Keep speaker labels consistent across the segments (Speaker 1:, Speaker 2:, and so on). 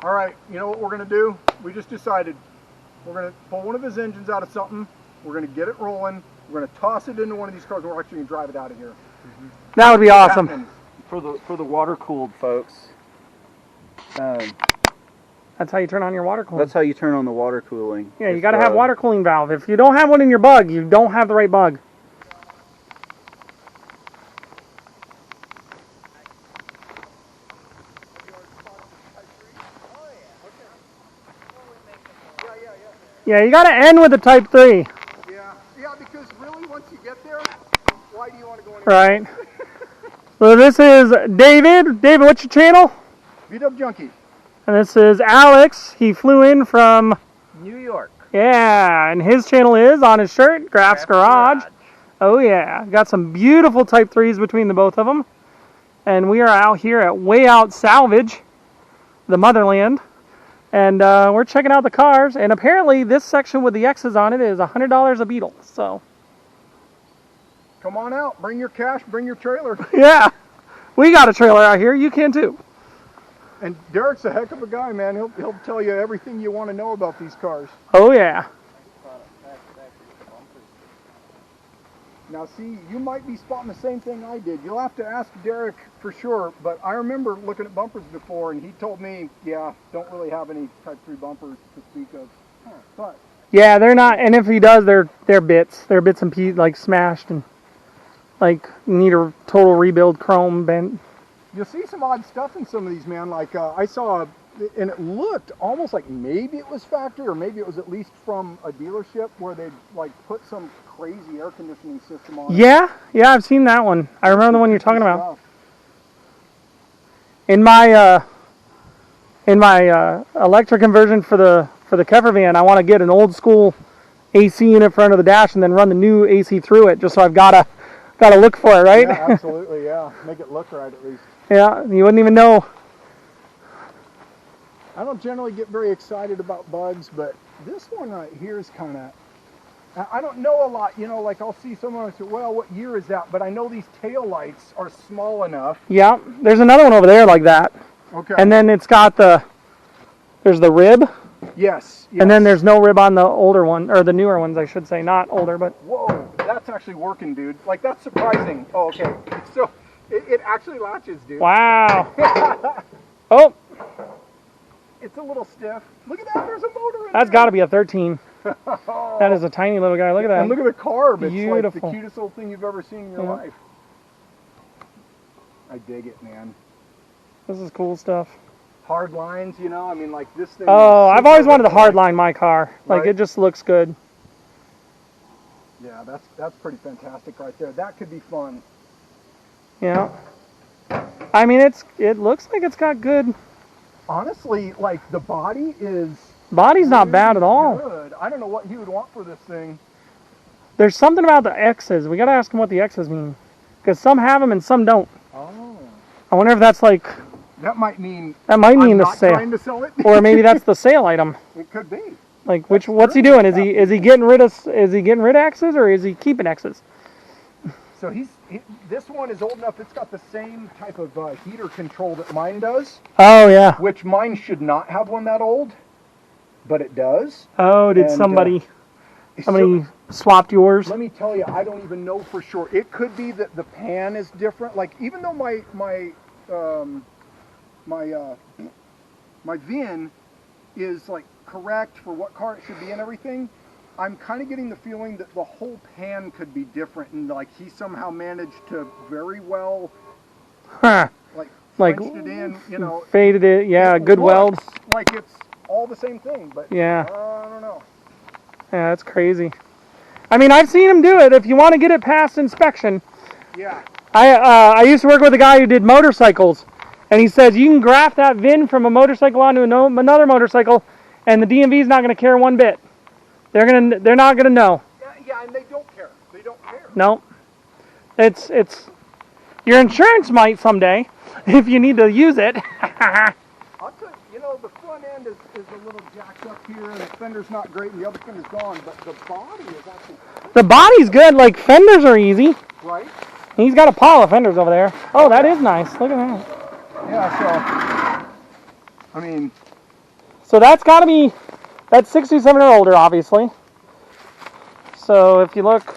Speaker 1: All right, you know what we're gonna do? We just decided we're gonna pull one of his engines out of something. We're gonna get it rolling. We're gonna toss it into one of these cars, and we're actually gonna drive it out of here.
Speaker 2: That would be awesome.
Speaker 3: For the water cooled folks.
Speaker 2: That's how you turn on your water cooling.
Speaker 3: That's how you turn on the water cooling.
Speaker 2: Yeah, you got to have water cooling valve. If you don't have one in your bug, you don't have the right bug. Yeah, you got to end with a Type 3.
Speaker 1: Yeah, because really, once you get there, why do you want to go anywhere?
Speaker 2: Right. So this is David. David, what's your channel?
Speaker 1: Vdubjunkie.
Speaker 2: And this is Alex. He flew in from
Speaker 3: New York.
Speaker 2: Yeah, and his channel is on his shirt, Grafs Garage. Oh yeah, got some beautiful Type 3s between the both of them. And we are out here at Way Out Salvage, the motherland. And we're checking out the cars. And apparently this section with the X's on it is $100 a Beetle. So
Speaker 1: come on out, bring your cash, bring your trailer.
Speaker 2: Yeah, we got a trailer out here. You can too.
Speaker 1: And Derek's a heck of a guy, man. He'll tell you everything you want to know about these cars.
Speaker 2: Oh yeah.
Speaker 1: Now see, you might be spotting the same thing I did. You'll have to ask Derek for sure, but I remember looking at bumpers before, and he told me, yeah, don't really have any Type 3 bumpers to speak of. But
Speaker 2: yeah, they're not, and if he does, they're bits. They're bits and pieces, like smashed, and like need a total rebuild, chrome bent.
Speaker 1: You'll see some odd stuff in some of these, man. Like I saw, and it looked almost like maybe it was factory, or maybe it was at least from a dealership where they like put some crazy air conditioning system on it.
Speaker 2: Yeah, I've seen that one. I remember the one you're talking about. In my electric conversion for the cover van, I want to get an old school AC unit for under the dash and then run the new AC through it, just so I've got to look for it, right?
Speaker 1: Yeah, absolutely. Yeah, make it look right at least.
Speaker 2: Yeah, you wouldn't even know.
Speaker 1: I don't generally get very excited about bugs, but this one right here is kind of, I don't know a lot, you know, like I'll see someone and say, well, what year is that? But I know these tail lights are small enough.
Speaker 2: Yeah, there's another one over there like that.
Speaker 1: Okay.
Speaker 2: And then it's got there's the rib.
Speaker 1: Yes.
Speaker 2: And then there's no rib on the older one, or the newer ones, I should say, not older, but.
Speaker 1: Whoa, that's actually working, dude. Like, that's surprising. Oh, okay. So, it actually latches, dude.
Speaker 2: Wow. Oh.
Speaker 1: It's a little stiff. Look at that, there's a motor in
Speaker 2: That's got to be a 13. That is a tiny little guy. Look at that.
Speaker 1: And look at the carb. It's
Speaker 2: beautiful.
Speaker 1: like the cutest little thing you've ever seen in your life. I dig it, man.
Speaker 2: This is cool stuff.
Speaker 1: Hard lines, you know, I mean, like this thing.
Speaker 2: Oh, I've always wanted to hard line my car. Like, it just looks good.
Speaker 1: Yeah, that's pretty fantastic right there. That could be fun.
Speaker 2: Yeah. I mean, it looks like it's got good.
Speaker 1: Honestly, like the body is.
Speaker 2: Body's not bad at all.
Speaker 1: Good. I don't know what he would want for this thing.
Speaker 2: There's something about the X's. We gotta ask him what the X's mean, because some have them and some don't.
Speaker 1: Oh.
Speaker 2: I wonder if that's like.
Speaker 1: That might mean.
Speaker 2: That might mean the
Speaker 1: not
Speaker 2: sale.
Speaker 1: trying to sell it.
Speaker 2: Or maybe that's the sale item.
Speaker 1: It could be.
Speaker 2: Like what's he doing? Is he getting rid of X's, or is he keeping X's?
Speaker 1: So this one is old enough. It's got the same type of heater control that mine does.
Speaker 2: Oh yeah.
Speaker 1: Which mine should not have one that old, but it does.
Speaker 2: Oh, did somebody swapped yours?
Speaker 1: Let me tell you, I don't even know for sure. It could be that the pan is different. Like even though my VIN is like correct for what car it should be and everything, I'm kind of getting the feeling that the whole pan could be different, and like he somehow managed to very well like punched it in, you know,
Speaker 2: faded it. Yeah, good weld.
Speaker 1: Like it's all the same thing, but
Speaker 2: yeah,
Speaker 1: I don't know.
Speaker 2: Yeah, that's crazy. I mean, I've seen him do it. If you want to get it past inspection.
Speaker 1: Yeah.
Speaker 2: I used to work with a guy who did motorcycles, and he says you can graft that VIN from a motorcycle onto another motorcycle, and the DMV is not going to care one bit. They're not gonna know.
Speaker 1: Yeah, and they don't care. They don't care.
Speaker 2: No. It's your insurance might someday if you need to use it.
Speaker 1: I'll tell you, know, the front end is a little jacked up here, and the fender's not great, and the other fender's gone, but the body is actually.
Speaker 2: The body's good. Like fenders are easy.
Speaker 1: Right.
Speaker 2: He's got a pile of fenders over there. Oh, that is nice. Look at that.
Speaker 1: Yeah. So, I mean,
Speaker 2: So that's got to be, that's 67 or older, obviously. So if you look,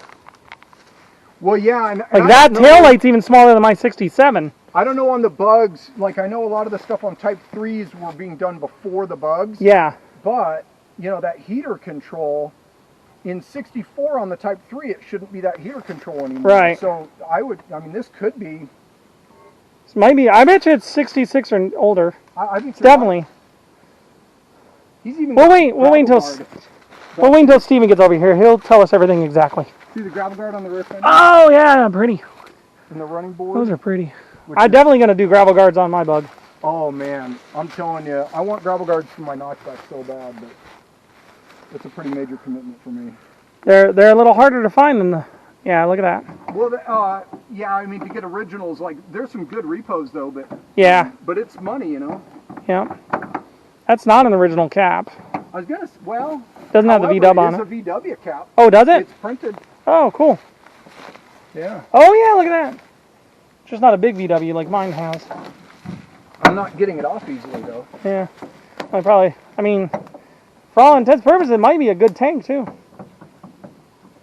Speaker 1: Well, yeah, and
Speaker 2: like
Speaker 1: I
Speaker 2: that
Speaker 1: don't know-
Speaker 2: tail light's even smaller than my 67.
Speaker 1: I don't know on the bugs. Like I know a lot of the stuff on Type 3s were being done before the bugs.
Speaker 2: Yeah.
Speaker 1: But you know that heater control in 64 on the Type 3, it shouldn't be that heater control anymore.
Speaker 2: Right.
Speaker 1: So I mean, this could be.
Speaker 2: This might be, I bet you it's 66 or older.
Speaker 1: I think you're
Speaker 2: Definitely.
Speaker 1: right. He's even.
Speaker 2: We'll
Speaker 1: got
Speaker 2: wait until
Speaker 1: gravel guard.
Speaker 2: We'll wait until Steven gets over here. He'll tell us everything exactly.
Speaker 1: See the gravel guard on the rear fender
Speaker 2: Oh yeah, pretty.
Speaker 1: and the running board.
Speaker 2: Those are pretty.
Speaker 1: which
Speaker 2: I'm
Speaker 1: is-
Speaker 2: definitely gonna do gravel guards on my bug.
Speaker 1: Oh man, I'm telling you, I want gravel guards for my notchback so bad, but it's a pretty major commitment for me.
Speaker 2: They're a little harder to find than the. Yeah, look at that.
Speaker 1: Well, yeah, I mean to get originals, like there's some good repos though, but
Speaker 2: Yeah,
Speaker 1: but it's money, you know.
Speaker 2: yeah. That's not an original cap.
Speaker 1: I was gonna, well,
Speaker 2: Doesn't have the
Speaker 1: however,
Speaker 2: V-dub on it.
Speaker 1: It's a VW cap.
Speaker 2: Oh, does it?
Speaker 1: It's printed.
Speaker 2: Oh, cool.
Speaker 1: Yeah.
Speaker 2: Oh yeah, look at that. Just not a big VW like mine has.
Speaker 1: I'm not getting it off easily though.
Speaker 2: Yeah. I mean, for all intents and purposes, it might be a good tank too.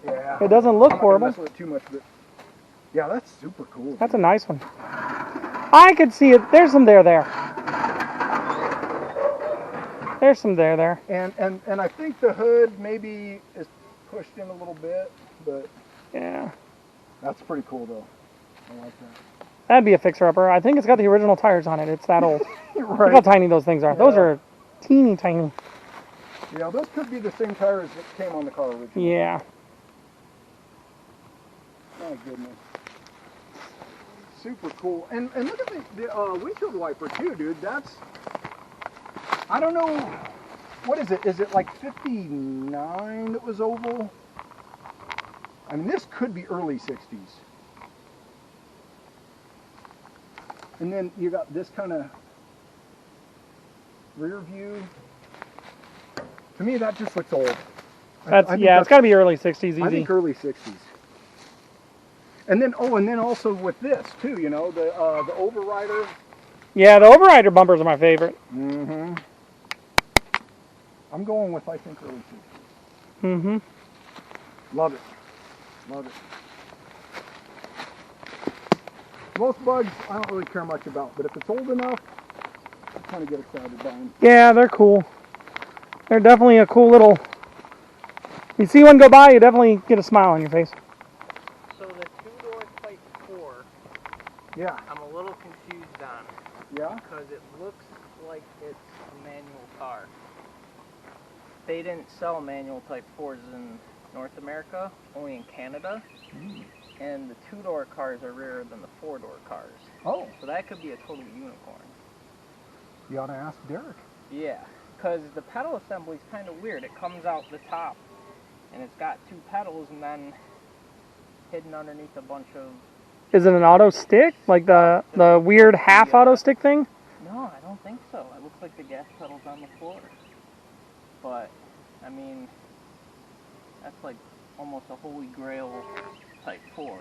Speaker 1: Yeah.
Speaker 2: It doesn't look
Speaker 1: I'm not gonna
Speaker 2: horrible.
Speaker 1: mess with it too much, but yeah, that's super cool.
Speaker 2: That's a nice one. I could see it. There's some there. There's some there.
Speaker 1: And I think the hood maybe is pushed in a little bit, but
Speaker 2: Yeah.
Speaker 1: that's pretty cool though. I like that.
Speaker 2: That'd be a fixer-upper. I think it's got the original tires on it. It's that old. Look how
Speaker 1: Right.
Speaker 2: tiny those things are. Those
Speaker 1: Yeah.
Speaker 2: are teeny tiny.
Speaker 1: Yeah, those could be the same tires that came on the car originally.
Speaker 2: Yeah.
Speaker 1: My goodness. Super cool. And look at the windshield wiper too, dude. That's, I don't know, what is it? Is it like 59 that was oval? I mean, this could be early 60s. And then you got this kind of rear view. To me, that just looks old.
Speaker 2: That's
Speaker 1: I think
Speaker 2: yeah. It's got to be early '60s, easy.
Speaker 1: I think early 60s. And then also with this too, you know, the overrider.
Speaker 2: Yeah, the overrider bumpers are my favorite.
Speaker 1: Mm-hmm. I'm going with I think early 60s.
Speaker 2: Mm-hmm.
Speaker 1: Love it. Love it. Most bugs I don't really care much about, but if it's old enough, I kind of get excited by them.
Speaker 2: Yeah, they're cool. They're definitely a cool little. You see one go by, you definitely get a smile on your face.
Speaker 3: So the two-door Type 4,
Speaker 1: Yeah.
Speaker 3: I'm a little confused on
Speaker 1: Yeah.
Speaker 3: because it looks like it's a manual car. They didn't sell manual Type 4s in North America, only in Canada. And the two-door cars are rarer than the four-door cars.
Speaker 1: Oh,
Speaker 3: So that could be a total unicorn.
Speaker 1: you ought to ask Derek.
Speaker 3: Yeah, because the pedal assembly is kind of weird. It comes out the top, and it's got two pedals, and then hidden underneath a bunch of...
Speaker 2: Is it an auto stick, like the weird half auto stick thing?
Speaker 3: No, I don't think so. It looks like the gas pedal's on the floor. But, I mean, that's like almost a holy grail Type 4.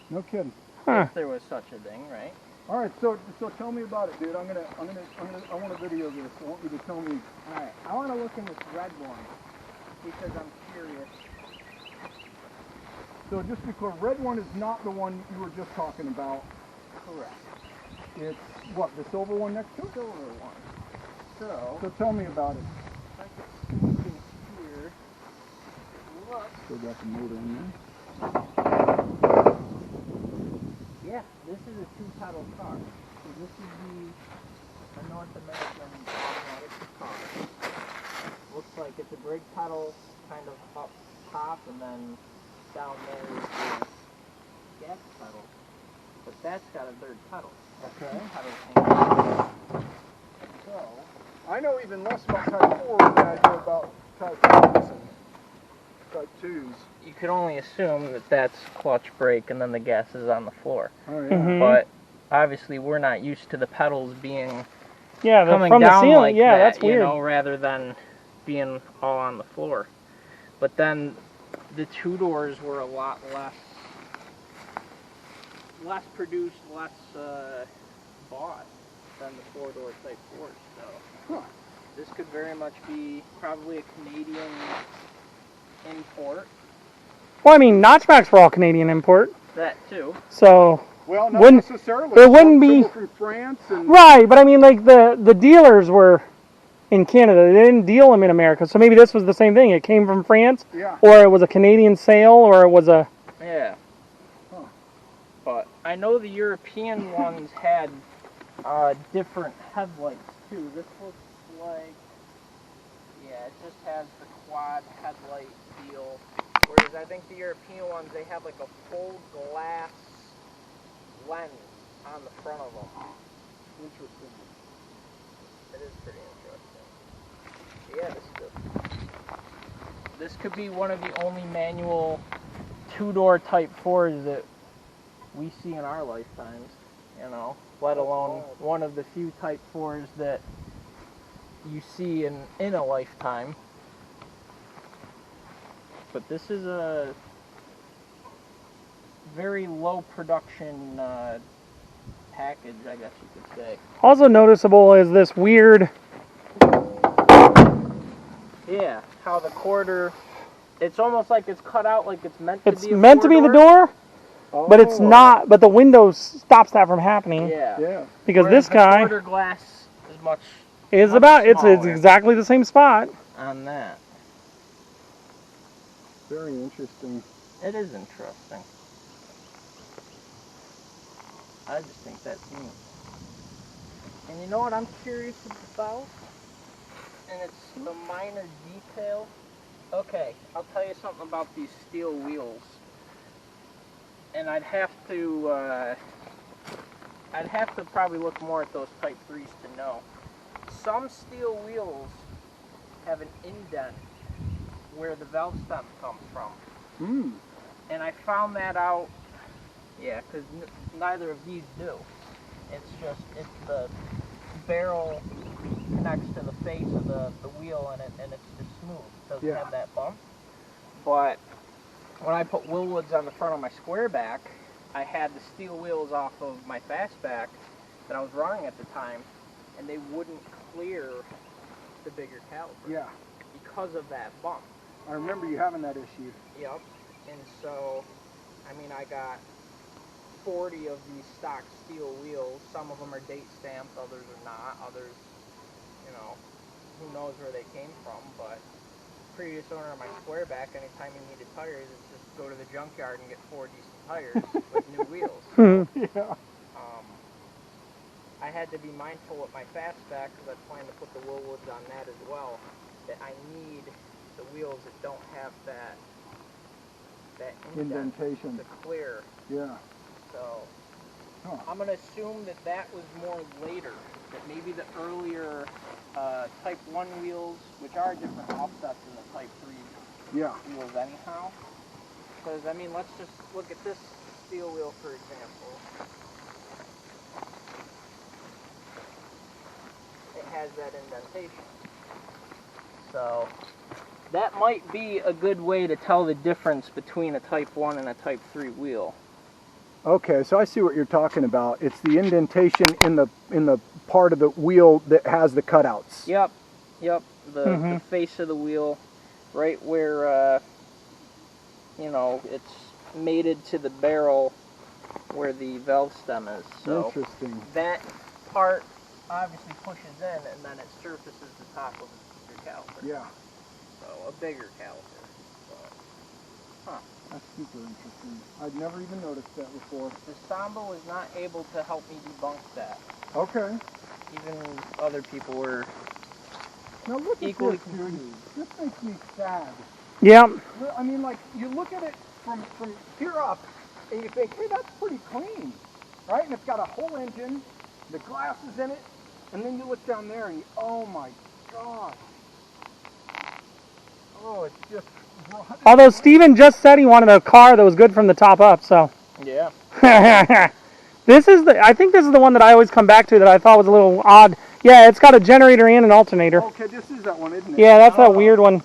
Speaker 1: No kidding.
Speaker 2: Huh.
Speaker 3: If there was such a thing, right?
Speaker 1: All right, so tell me about it, dude. I want to video this. I want you to tell me.
Speaker 3: Alright, I want to look in this red one because I'm curious.
Speaker 1: So just to be clear, red one is not the one you were just talking about.
Speaker 3: Correct.
Speaker 1: It's what, the silver one next to it?
Speaker 3: Silver one.
Speaker 1: So tell me about it.
Speaker 3: I can see in here. Look.
Speaker 1: Still got the motor in there.
Speaker 3: Yeah, this is a two-pedal car. So this is the North American automatic car. Looks like it's a brake pedal kind of up top, and then down there is the gas pedal. But that's got a third pedal.
Speaker 1: Okay.
Speaker 3: Two pedals hanging.
Speaker 1: So I know even less about Type 4 than I do about Type 5s and Type 2s.
Speaker 3: You could only assume that that's clutch brake, and then the gas is on the floor.
Speaker 1: Oh yeah.
Speaker 2: Mhm.
Speaker 3: But obviously, we're not used to the pedals being
Speaker 2: Yeah,
Speaker 3: coming
Speaker 2: from the
Speaker 3: down
Speaker 2: ceiling.
Speaker 3: like
Speaker 2: Yeah,
Speaker 3: that,
Speaker 2: that's weird.
Speaker 3: you know, rather than being all on the floor. But then the two doors were a lot less produced, less bought than the four-door Type 4s. So
Speaker 1: Huh.
Speaker 3: This could very much be probably a Canadian import.
Speaker 2: Well, I mean, notchbacks were all Canadian import.
Speaker 3: That too.
Speaker 2: So,
Speaker 1: Well, not
Speaker 2: wouldn't,
Speaker 1: necessarily.
Speaker 2: there wouldn't
Speaker 1: Some
Speaker 2: be...
Speaker 1: were from France and...
Speaker 2: Right, but I mean, like, the dealers were in Canada. They didn't deal them in America. So maybe this was the same thing. It came from France,
Speaker 1: Yeah.
Speaker 2: or it was a Canadian sale, or it was a...
Speaker 3: Yeah.
Speaker 1: Huh.
Speaker 3: But I know the European ones had different headlights too. This looks like, yeah, it just has the quad headlight deal. Whereas I think the European ones, they have like a full glass lens on the front of them.
Speaker 1: Interesting.
Speaker 3: It is pretty interesting. Yeah, this could be one of the only manual two-door Type 4s that we see in our lifetimes, you know, let alone one of the few Type 4s that you see in a lifetime. But this is a very low production package, I guess you could say.
Speaker 2: Also noticeable is this weird...
Speaker 3: Yeah, how the quarter, it's almost like it's cut out like it's meant to be a
Speaker 2: It's meant to be the door, but it's not, but the window stops that from happening.
Speaker 3: Yeah.
Speaker 1: Yeah.
Speaker 2: Because
Speaker 3: Whereas
Speaker 2: this guy
Speaker 3: the quarter glass is much
Speaker 2: about, it's
Speaker 3: smaller
Speaker 2: exactly the same spot.
Speaker 3: on that.
Speaker 1: Very interesting.
Speaker 3: It is interesting. I just think that's neat. And you know what I'm curious about? And it's a minor detail. Okay, I'll tell you something about these steel wheels. And I'd have to probably look more at those Type 3s to know. Some steel wheels have an indent where the valve stem comes from.
Speaker 1: Hmm.
Speaker 3: And I found that out, yeah, because neither of these do. It's the barrel connects to the face of the wheel and it's just smooth. It doesn't have that bump. But when I put Willwoods on the front of my square back, I had the steel wheels off of my fastback that I was running at the time, and they wouldn't clear the bigger caliper.
Speaker 1: Yeah.
Speaker 3: Because of that bump.
Speaker 1: I remember you having that issue.
Speaker 3: Yep. And so, I mean, I got 40 of these stock steel wheels. Some of them are date stamped, others are not. Others, you know, who knows where they came from. But previous owner of my square back, anytime he needed tires, it's just go to the junkyard and get 4 decent tires with new wheels.
Speaker 1: Yeah.
Speaker 3: I had to be mindful with my fastback because I plan to put the Willwoods on that as well. That I need the wheels that don't have that
Speaker 1: Indentation.
Speaker 3: to clear.
Speaker 1: Yeah.
Speaker 3: So I'm going to assume that was more later. That maybe the earlier Type 1 wheels, which are different offsets than the Type 3 wheels anyhow. Because, I mean, let's just look at this steel wheel, for example. It has that indentation. So that might be a good way to tell the difference between a Type 1 and a Type 3 wheel.
Speaker 1: Okay, so I see what you're talking about. It's the indentation in the part of the wheel that has the cutouts.
Speaker 3: Yep. The face of the wheel, right where you know, it's mated to the barrel where the valve stem is. So
Speaker 1: interesting.
Speaker 3: that part obviously pushes in, and then it surfaces the top of your caliper.
Speaker 1: Yeah.
Speaker 3: So a bigger caliper. So,
Speaker 1: That's super interesting. I'd never even noticed that before.
Speaker 3: the Samba was not able to help me debunk that.
Speaker 1: Okay.
Speaker 3: Even other people were
Speaker 1: Now look
Speaker 3: equally
Speaker 1: at this, dude.
Speaker 3: confused.
Speaker 1: This makes me sad.
Speaker 2: Yep.
Speaker 1: I mean, like, you look at it from here up, and you think, hey, that's pretty clean, right? And it's got a whole engine, the glass is in it, and then you look down there, and oh my gosh. Oh, it's just...
Speaker 2: Although Steven just said he wanted a car that was good from the top up, so...
Speaker 3: Yeah.
Speaker 2: I think this is the one that I always come back to that I thought was a little odd. Yeah, it's got a generator and an alternator.
Speaker 1: Okay, this is that one, isn't it?
Speaker 2: Yeah, that's that weird one.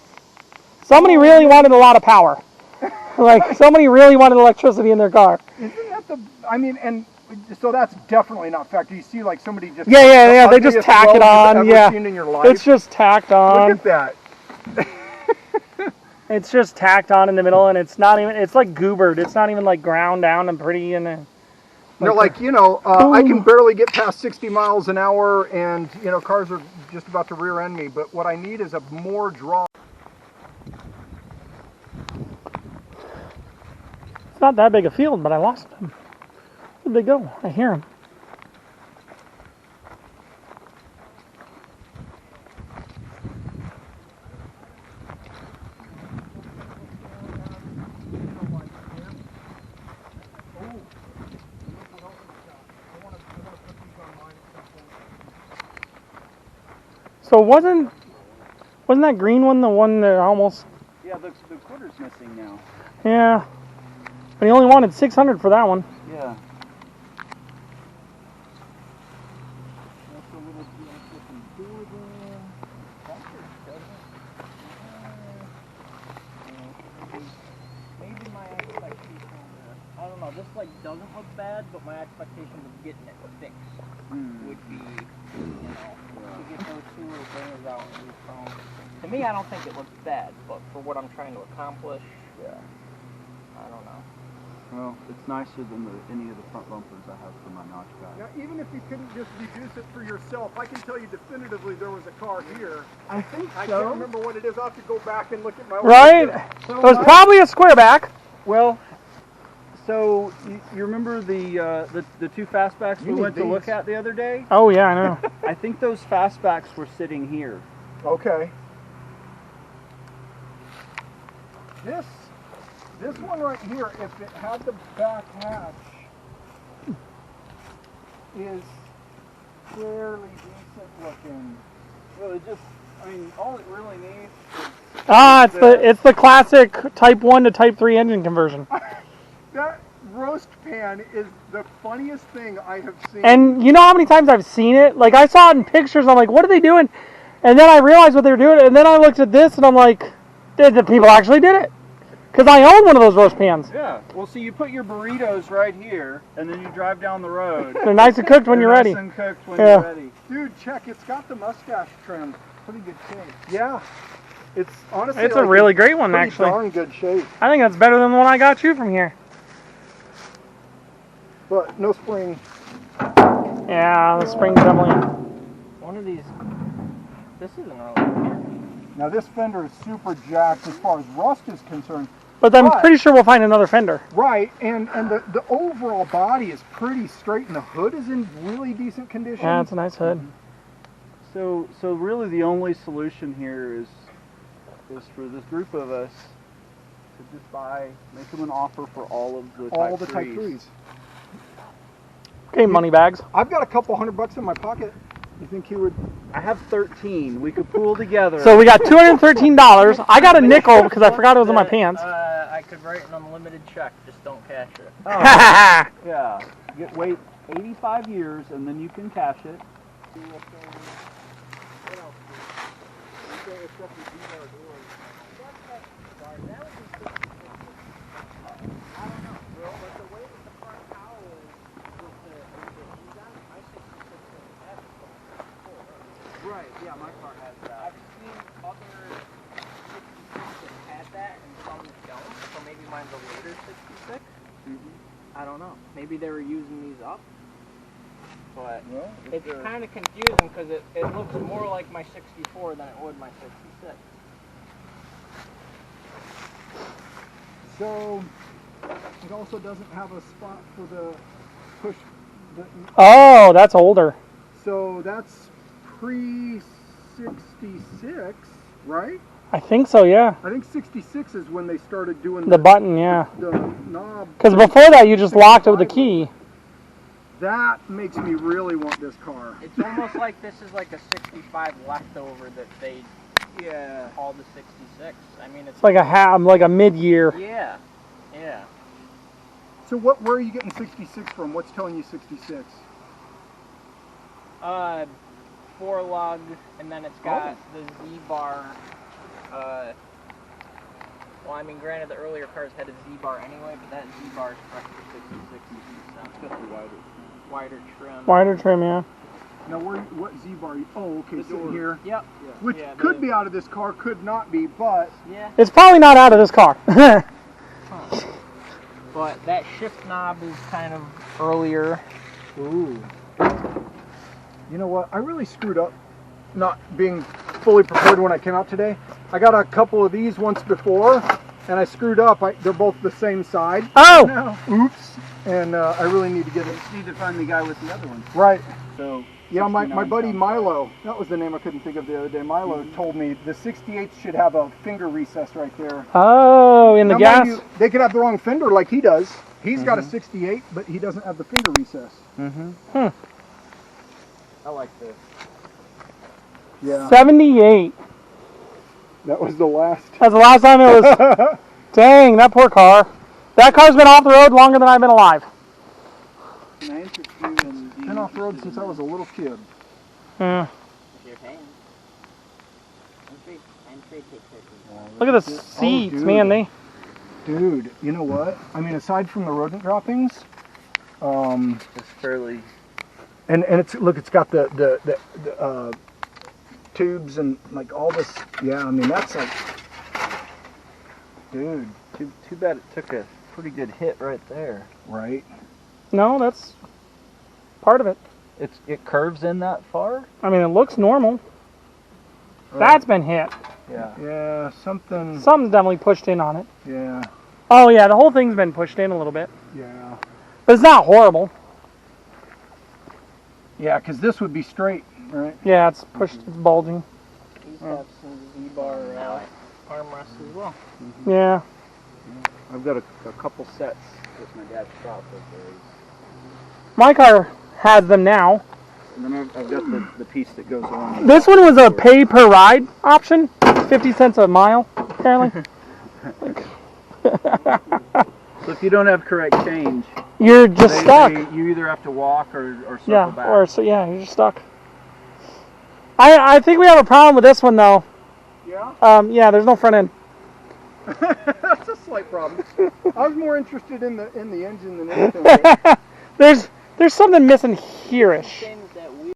Speaker 2: Somebody really wanted a lot of power. Like, somebody really wanted electricity in their car.
Speaker 1: Isn't that the... I mean, and So that's definitely not factory. You see, like somebody just
Speaker 2: Yeah. They just tack it on.
Speaker 1: You've
Speaker 2: Yeah,
Speaker 1: ever seen in your life.
Speaker 2: it's just tacked on.
Speaker 1: Look at that.
Speaker 2: It's just tacked on in the middle, and it's not even. It's like goobered. It's not even like ground down and pretty. And
Speaker 1: I can barely get past 60 miles an hour, and cars are just about to rear end me. But what I need is a more draw.
Speaker 2: It's not that big a field, but I lost them. Where'd they go? I hear them. So wasn't that green one the one that almost?
Speaker 4: Yeah, the quarter's missing now.
Speaker 2: Yeah, but he only wanted 600 for that one.
Speaker 4: Yeah.
Speaker 3: Maybe my expectation, I don't know, this like doesn't look bad, but my expectations of getting it fixed would be, to get those two little bangers out and reframe. To me, I don't think it looks bad, but for what I'm trying to accomplish,
Speaker 4: Yeah.
Speaker 3: I don't know.
Speaker 4: Well, it's nicer than any of the front bumpers I have for my notch guy.
Speaker 1: Now, even if you couldn't just reduce it for yourself, I can tell you definitively there was a car here.
Speaker 4: I think
Speaker 1: I can't remember what it is. I'll have to go back and look at my
Speaker 2: Right?
Speaker 1: So
Speaker 2: It was probably a square back.
Speaker 4: Well, so you remember the two fastbacks we
Speaker 1: need
Speaker 4: went to
Speaker 1: these.
Speaker 4: look at the other day?
Speaker 2: Oh yeah, I know.
Speaker 4: I think those fastbacks were sitting here.
Speaker 1: Okay. This one right here, if it had the back hatch, is fairly decent looking.
Speaker 4: Well, all it really needs
Speaker 2: It's the classic Type 1 to Type 3 engine conversion.
Speaker 1: That roast pan is the funniest thing I have seen.
Speaker 2: And you know how many times I've seen it? Like I saw it in pictures. I'm like, what are they doing? And then I realized what they were doing. And then I looked at this and I'm like, the people actually did it. Because I own one of those roast pans.
Speaker 4: Yeah. Well, see, you put your burritos right here, and then you drive down the road.
Speaker 2: They're nice and cooked when you're ready.
Speaker 4: Nice and cooked when
Speaker 2: Yeah.
Speaker 4: you're ready.
Speaker 1: Dude, check. It's got the mustache trim. Pretty good shape. Yeah. It's honestly.
Speaker 2: It's a really great one,
Speaker 1: pretty
Speaker 2: actually.
Speaker 1: darn good shape.
Speaker 2: I think that's better than the one I got you from here.
Speaker 1: But no spring.
Speaker 2: Yeah, the spring's definitely.
Speaker 3: One of these, this isn't really here.
Speaker 1: Now this fender is super jacked as far as rust is concerned.
Speaker 2: But I'm pretty sure we'll find another fender.
Speaker 1: Right, and the overall body is pretty straight, and the hood is in really decent condition.
Speaker 2: Yeah, it's a nice hood.
Speaker 4: So really the only solution here is for this group of us to just make them an offer for all of the
Speaker 1: Type 3s.
Speaker 2: Okay, money bags.
Speaker 1: I've got a couple $100 in my pocket. You think he would?
Speaker 4: I have 13. We could pool together.
Speaker 2: So we got $213. I got a nickel because I forgot it was in my pants.
Speaker 3: I could write an unlimited check, just don't cash it.
Speaker 4: Yeah. Wait 85 years and then you can cash it.
Speaker 3: Right, yeah, my car has that. I've seen other 66 that had that and some don't, so maybe mine's a later 66. I don't know. Maybe they were using these up. But it's kind of confusing because it looks more like my 64 than it would my 66.
Speaker 1: So it also doesn't have a spot for the push button.
Speaker 2: Oh, that's older.
Speaker 1: So that's pre-66, right?
Speaker 2: I think so, yeah.
Speaker 1: I think 66 is when they started doing
Speaker 2: The button, yeah.
Speaker 1: the knob.
Speaker 2: Because before that, you just locked it with a key.
Speaker 1: That makes me really want this car.
Speaker 3: It's almost like this is like a 65 leftover that they called the 66. I mean,
Speaker 2: It's like a mid-year.
Speaker 3: Yeah, yeah.
Speaker 1: So where are you getting 66 from? What's telling you 66?
Speaker 3: 4 lug, and then it's got the Z-bar. Well, I mean, granted, the earlier cars had a Z-bar anyway, but that Z-bar is fresh for 66.
Speaker 4: It's got the wider.
Speaker 3: wider trim.
Speaker 2: Wider trim, yeah.
Speaker 1: Now, what Z-bar? Oh, okay, sitting here.
Speaker 3: Yep.
Speaker 1: Which could be out of this car, could not be, but
Speaker 3: Yeah.
Speaker 2: It's probably not out of this car.
Speaker 3: But that shift knob is kind of earlier.
Speaker 1: ooh. You know what? I really screwed up not being fully prepared when I came out today. I got a couple of these once before, and I screwed up. They're both the same side.
Speaker 2: Oh!
Speaker 1: Now. Oops. And I really need to get it.
Speaker 4: You just need to find the guy with the other one.
Speaker 1: Right.
Speaker 4: So
Speaker 1: Yeah, my
Speaker 4: 69
Speaker 1: buddy
Speaker 4: sounds
Speaker 1: Milo, that was the name I couldn't think of the other day. Milo told me the 68 should have a finger recess right there.
Speaker 2: Oh, in the
Speaker 1: Now,
Speaker 2: gas.
Speaker 1: mind you, they could have the wrong fender like he does. He's got a 68, but he doesn't have the finger recess.
Speaker 4: I like this.
Speaker 1: Yeah,
Speaker 2: 78.
Speaker 1: that was the last.
Speaker 2: That's the last time it was. Dang, that poor car. That car's been off the road longer than I've been alive.
Speaker 4: Can I interest you in being
Speaker 1: Been off the road
Speaker 4: interested
Speaker 1: since I
Speaker 4: in
Speaker 1: was a little kid.
Speaker 2: Yeah.
Speaker 3: Your hand. Entry takes it.
Speaker 2: Look at the seats,
Speaker 1: dude.
Speaker 2: man. They.
Speaker 1: Dude, you know what? I mean, aside from the rodent droppings,
Speaker 4: It's fairly.
Speaker 1: and it's look, it's got the tubes and like all this. Yeah, I mean that's like, dude,
Speaker 4: Too bad it took a pretty good hit right there.
Speaker 1: right?
Speaker 2: No, that's part of it.
Speaker 4: It curves in that far?
Speaker 2: I mean, it looks normal.
Speaker 1: Right.
Speaker 2: That's been hit.
Speaker 4: Yeah.
Speaker 1: Yeah, something.
Speaker 2: Something's definitely pushed in on it.
Speaker 1: Yeah,
Speaker 2: Oh yeah, the whole thing's been pushed in a little bit,
Speaker 1: yeah,
Speaker 2: but it's not horrible.
Speaker 1: yeah. Because this would be straight, right?
Speaker 2: Yeah, it's pushed. It's bulging.
Speaker 3: These have some Z-bar armrests as well.
Speaker 2: Yeah.
Speaker 4: I've got a couple sets with my dad's shop with those.
Speaker 2: My car has them now.
Speaker 4: And then I've got the piece that goes along.
Speaker 2: This one was a pay per ride option, 50 cents a mile, apparently.
Speaker 4: So if you don't have correct change,
Speaker 2: You're just stuck.
Speaker 4: you either have to walk or circle
Speaker 2: Yeah,
Speaker 4: back.
Speaker 2: or so yeah, you're just stuck. I think we have a problem with this one though.
Speaker 1: Yeah.
Speaker 2: Yeah, there's no front end.
Speaker 1: That's a slight problem. I was more interested in the engine than anything.
Speaker 2: There's something missing here-ish.
Speaker 3: Same as that wheel.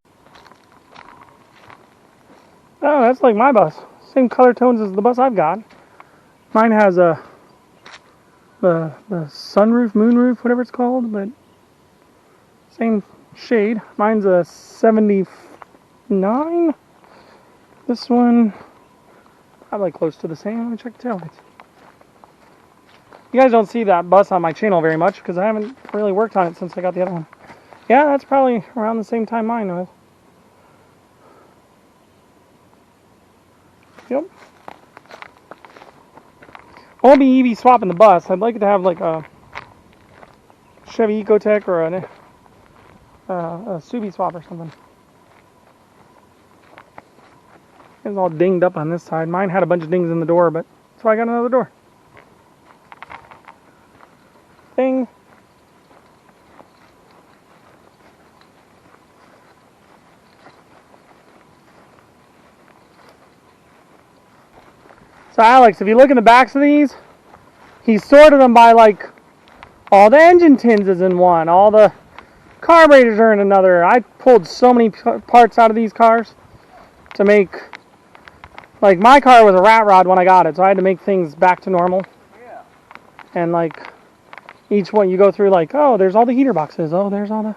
Speaker 2: Oh, that's like my bus. Same color tones as the bus I've got. Mine has the sunroof, moonroof, whatever it's called, but same shade. Mine's a 79. This one, probably close to the same. Let me check the taillights. You guys don't see that bus on my channel very much because I haven't really worked on it since I got the other one. Yeah, that's probably around the same time mine was. Yep. I won't be EV swapping the bus. I'd like it to have like a Chevy Ecotec or a Subi swap or something. It's all dinged up on this side. Mine had a bunch of dings in the door, but that's why I got another door. Ding. So Alex, if you look in the backs of these, he sorted them by like all the engine tins is in one, all the carburetors are in another. I pulled so many parts out of these cars to make, like my car was a rat rod when I got it, so I had to make things back to normal.
Speaker 3: Yeah.
Speaker 2: And like each one you go through like, oh, there's all the heater boxes. Oh, there's all the...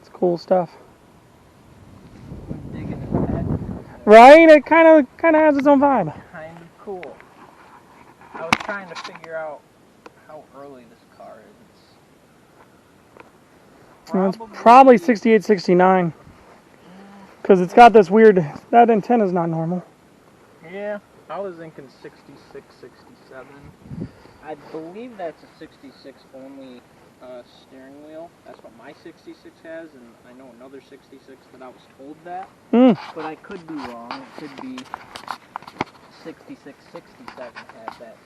Speaker 2: It's cool stuff.
Speaker 3: Digging in the head.
Speaker 2: Right? It kind of has its own vibe.
Speaker 3: Kind of cool. I was trying to figure out how early this car is.
Speaker 2: It's probably 68, 69. Because it's got this weird... That antenna's not normal.
Speaker 3: Yeah, I was thinking 66, 67. I believe that's a 66 only steering wheel. That's what my 66 has, and I know another 66 that I was told that. But I could be wrong. It could be 66, 67 had that.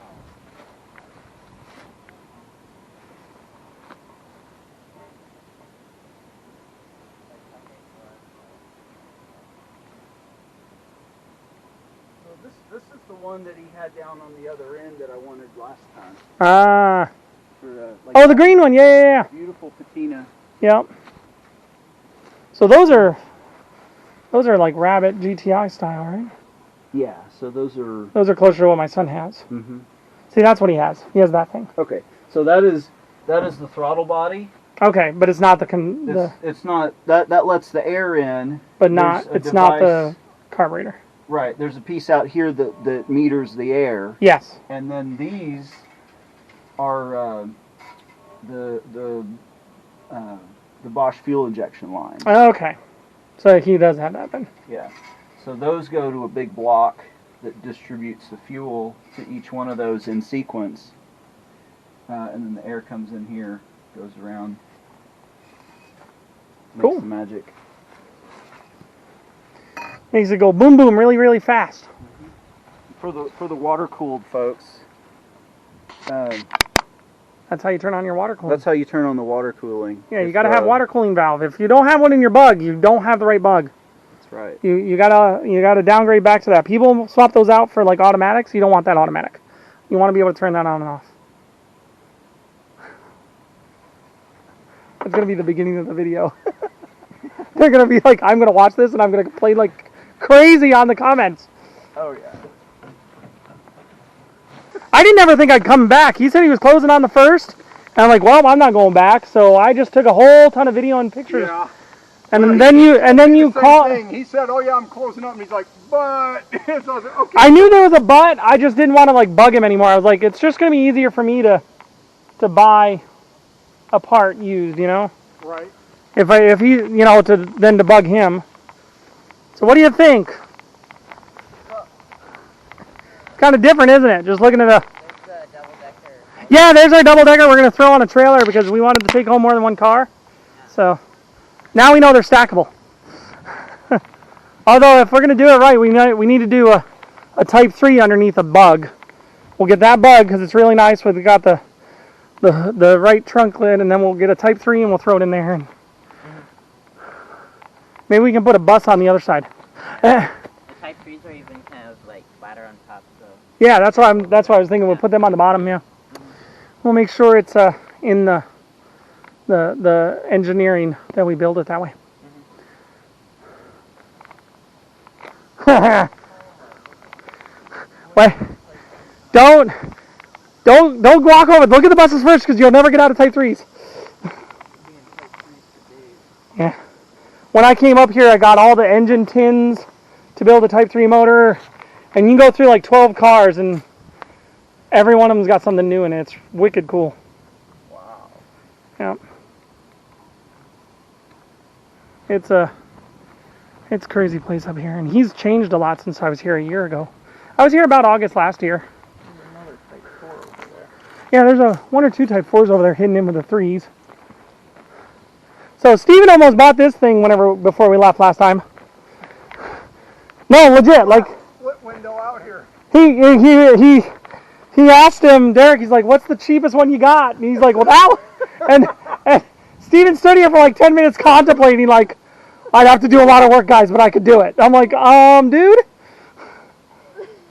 Speaker 4: This is the one that he had down on the other end that I wanted last time.
Speaker 2: Ah.
Speaker 4: for like
Speaker 2: Oh, the green one. Yeah.
Speaker 4: beautiful patina.
Speaker 2: Yep. So those are like Rabbit GTI style, right?
Speaker 4: Yeah, so those are.
Speaker 2: Those are closer to what my son has.
Speaker 4: Mm-hmm.
Speaker 2: See, that's what he has. He has that thing.
Speaker 4: Okay, so that is the throttle body.
Speaker 2: Okay, but it's not the
Speaker 4: It's not that lets the air in.
Speaker 2: but not
Speaker 4: There's a
Speaker 2: it's not the
Speaker 4: device-
Speaker 2: carburetor.
Speaker 4: Right, there's a piece out here that meters the air,
Speaker 2: Yes.
Speaker 4: and then these are the Bosch fuel injection line.
Speaker 2: Okay. So he does have that then.
Speaker 4: Yeah, so those go to a big block that distributes the fuel to each one of those in sequence, and then the air comes in here, goes around, makes
Speaker 2: Cool.
Speaker 4: the magic.
Speaker 2: Makes it go boom boom really really fast.
Speaker 4: For the water cooled folks,
Speaker 2: That's how you turn on your water cooling.
Speaker 4: that's how you turn on the water cooling.
Speaker 2: Yeah, you
Speaker 4: If,
Speaker 2: got to have water cooling valve. If you don't have one in your bug, you don't have the right bug.
Speaker 4: That's right.
Speaker 2: You gotta downgrade back to that. People swap those out for like automatics. You don't want that automatic. You want to be able to turn that on and off. That's gonna be the beginning of the video. They're gonna be like, I'm gonna watch this and I'm gonna complain like crazy on the comments.
Speaker 4: Oh yeah.
Speaker 2: I didn't ever think I'd come back. He said he was closing on the first, and I'm like, well, I'm not going back. So I just took a whole ton of video and pictures.
Speaker 1: Yeah.
Speaker 2: And then you
Speaker 1: Same
Speaker 2: call.
Speaker 1: thing. He said, "Oh yeah, I'm closing up," and he's like, "But," so I was like, "Okay."
Speaker 2: I knew there was a but. I just didn't want to like bug him anymore. I was like, it's just gonna be easier for me to buy a part used, you know.
Speaker 1: Right.
Speaker 2: If he, you know, to bug him. So what do you think? Kind of different, isn't it? Just looking at a.
Speaker 3: There's a double decker.
Speaker 2: Yeah, there's our double decker. We're gonna throw on a trailer because we wanted to take home more than one car. So now we know they're stackable. Although if we're gonna do it right, we need to do a Type 3 underneath a bug. We'll get that bug because it's really nice. We've got the right trunk lid, and then we'll get a Type 3 and we'll throw it in there. And maybe we can put a bus on the other side.
Speaker 3: The Type 3s are even kind of like flatter on top, so.
Speaker 2: Yeah, that's why I was thinking we'll put them on the bottom. Yeah, we'll make sure it's in the engineering that we build it that way. Wait, don't walk over. Look at the buses first because you'll never get out of Type 3s. Yeah. When I came up here, I got all the engine tins to build a Type 3 motor. And you can go through like 12 cars and every one of them's got something new in it. It's wicked cool.
Speaker 1: Wow.
Speaker 2: Yeah. It's a crazy place up here. And he's changed a lot since I was here a year ago. I was here about August last year.
Speaker 3: There's another Type 4 over there.
Speaker 2: Yeah, there's one or two Type 4s over there hidden in with the 3s. So Steven almost bought this thing before we left last time. No, legit, like
Speaker 1: Split window out here.
Speaker 2: he asked him, Derek, he's like, what's the cheapest one you got? And he's like, well, that one. And Steven stood here for like 10 minutes contemplating, like, I'd have to do a lot of work, guys, but I could do it. I'm like, dude,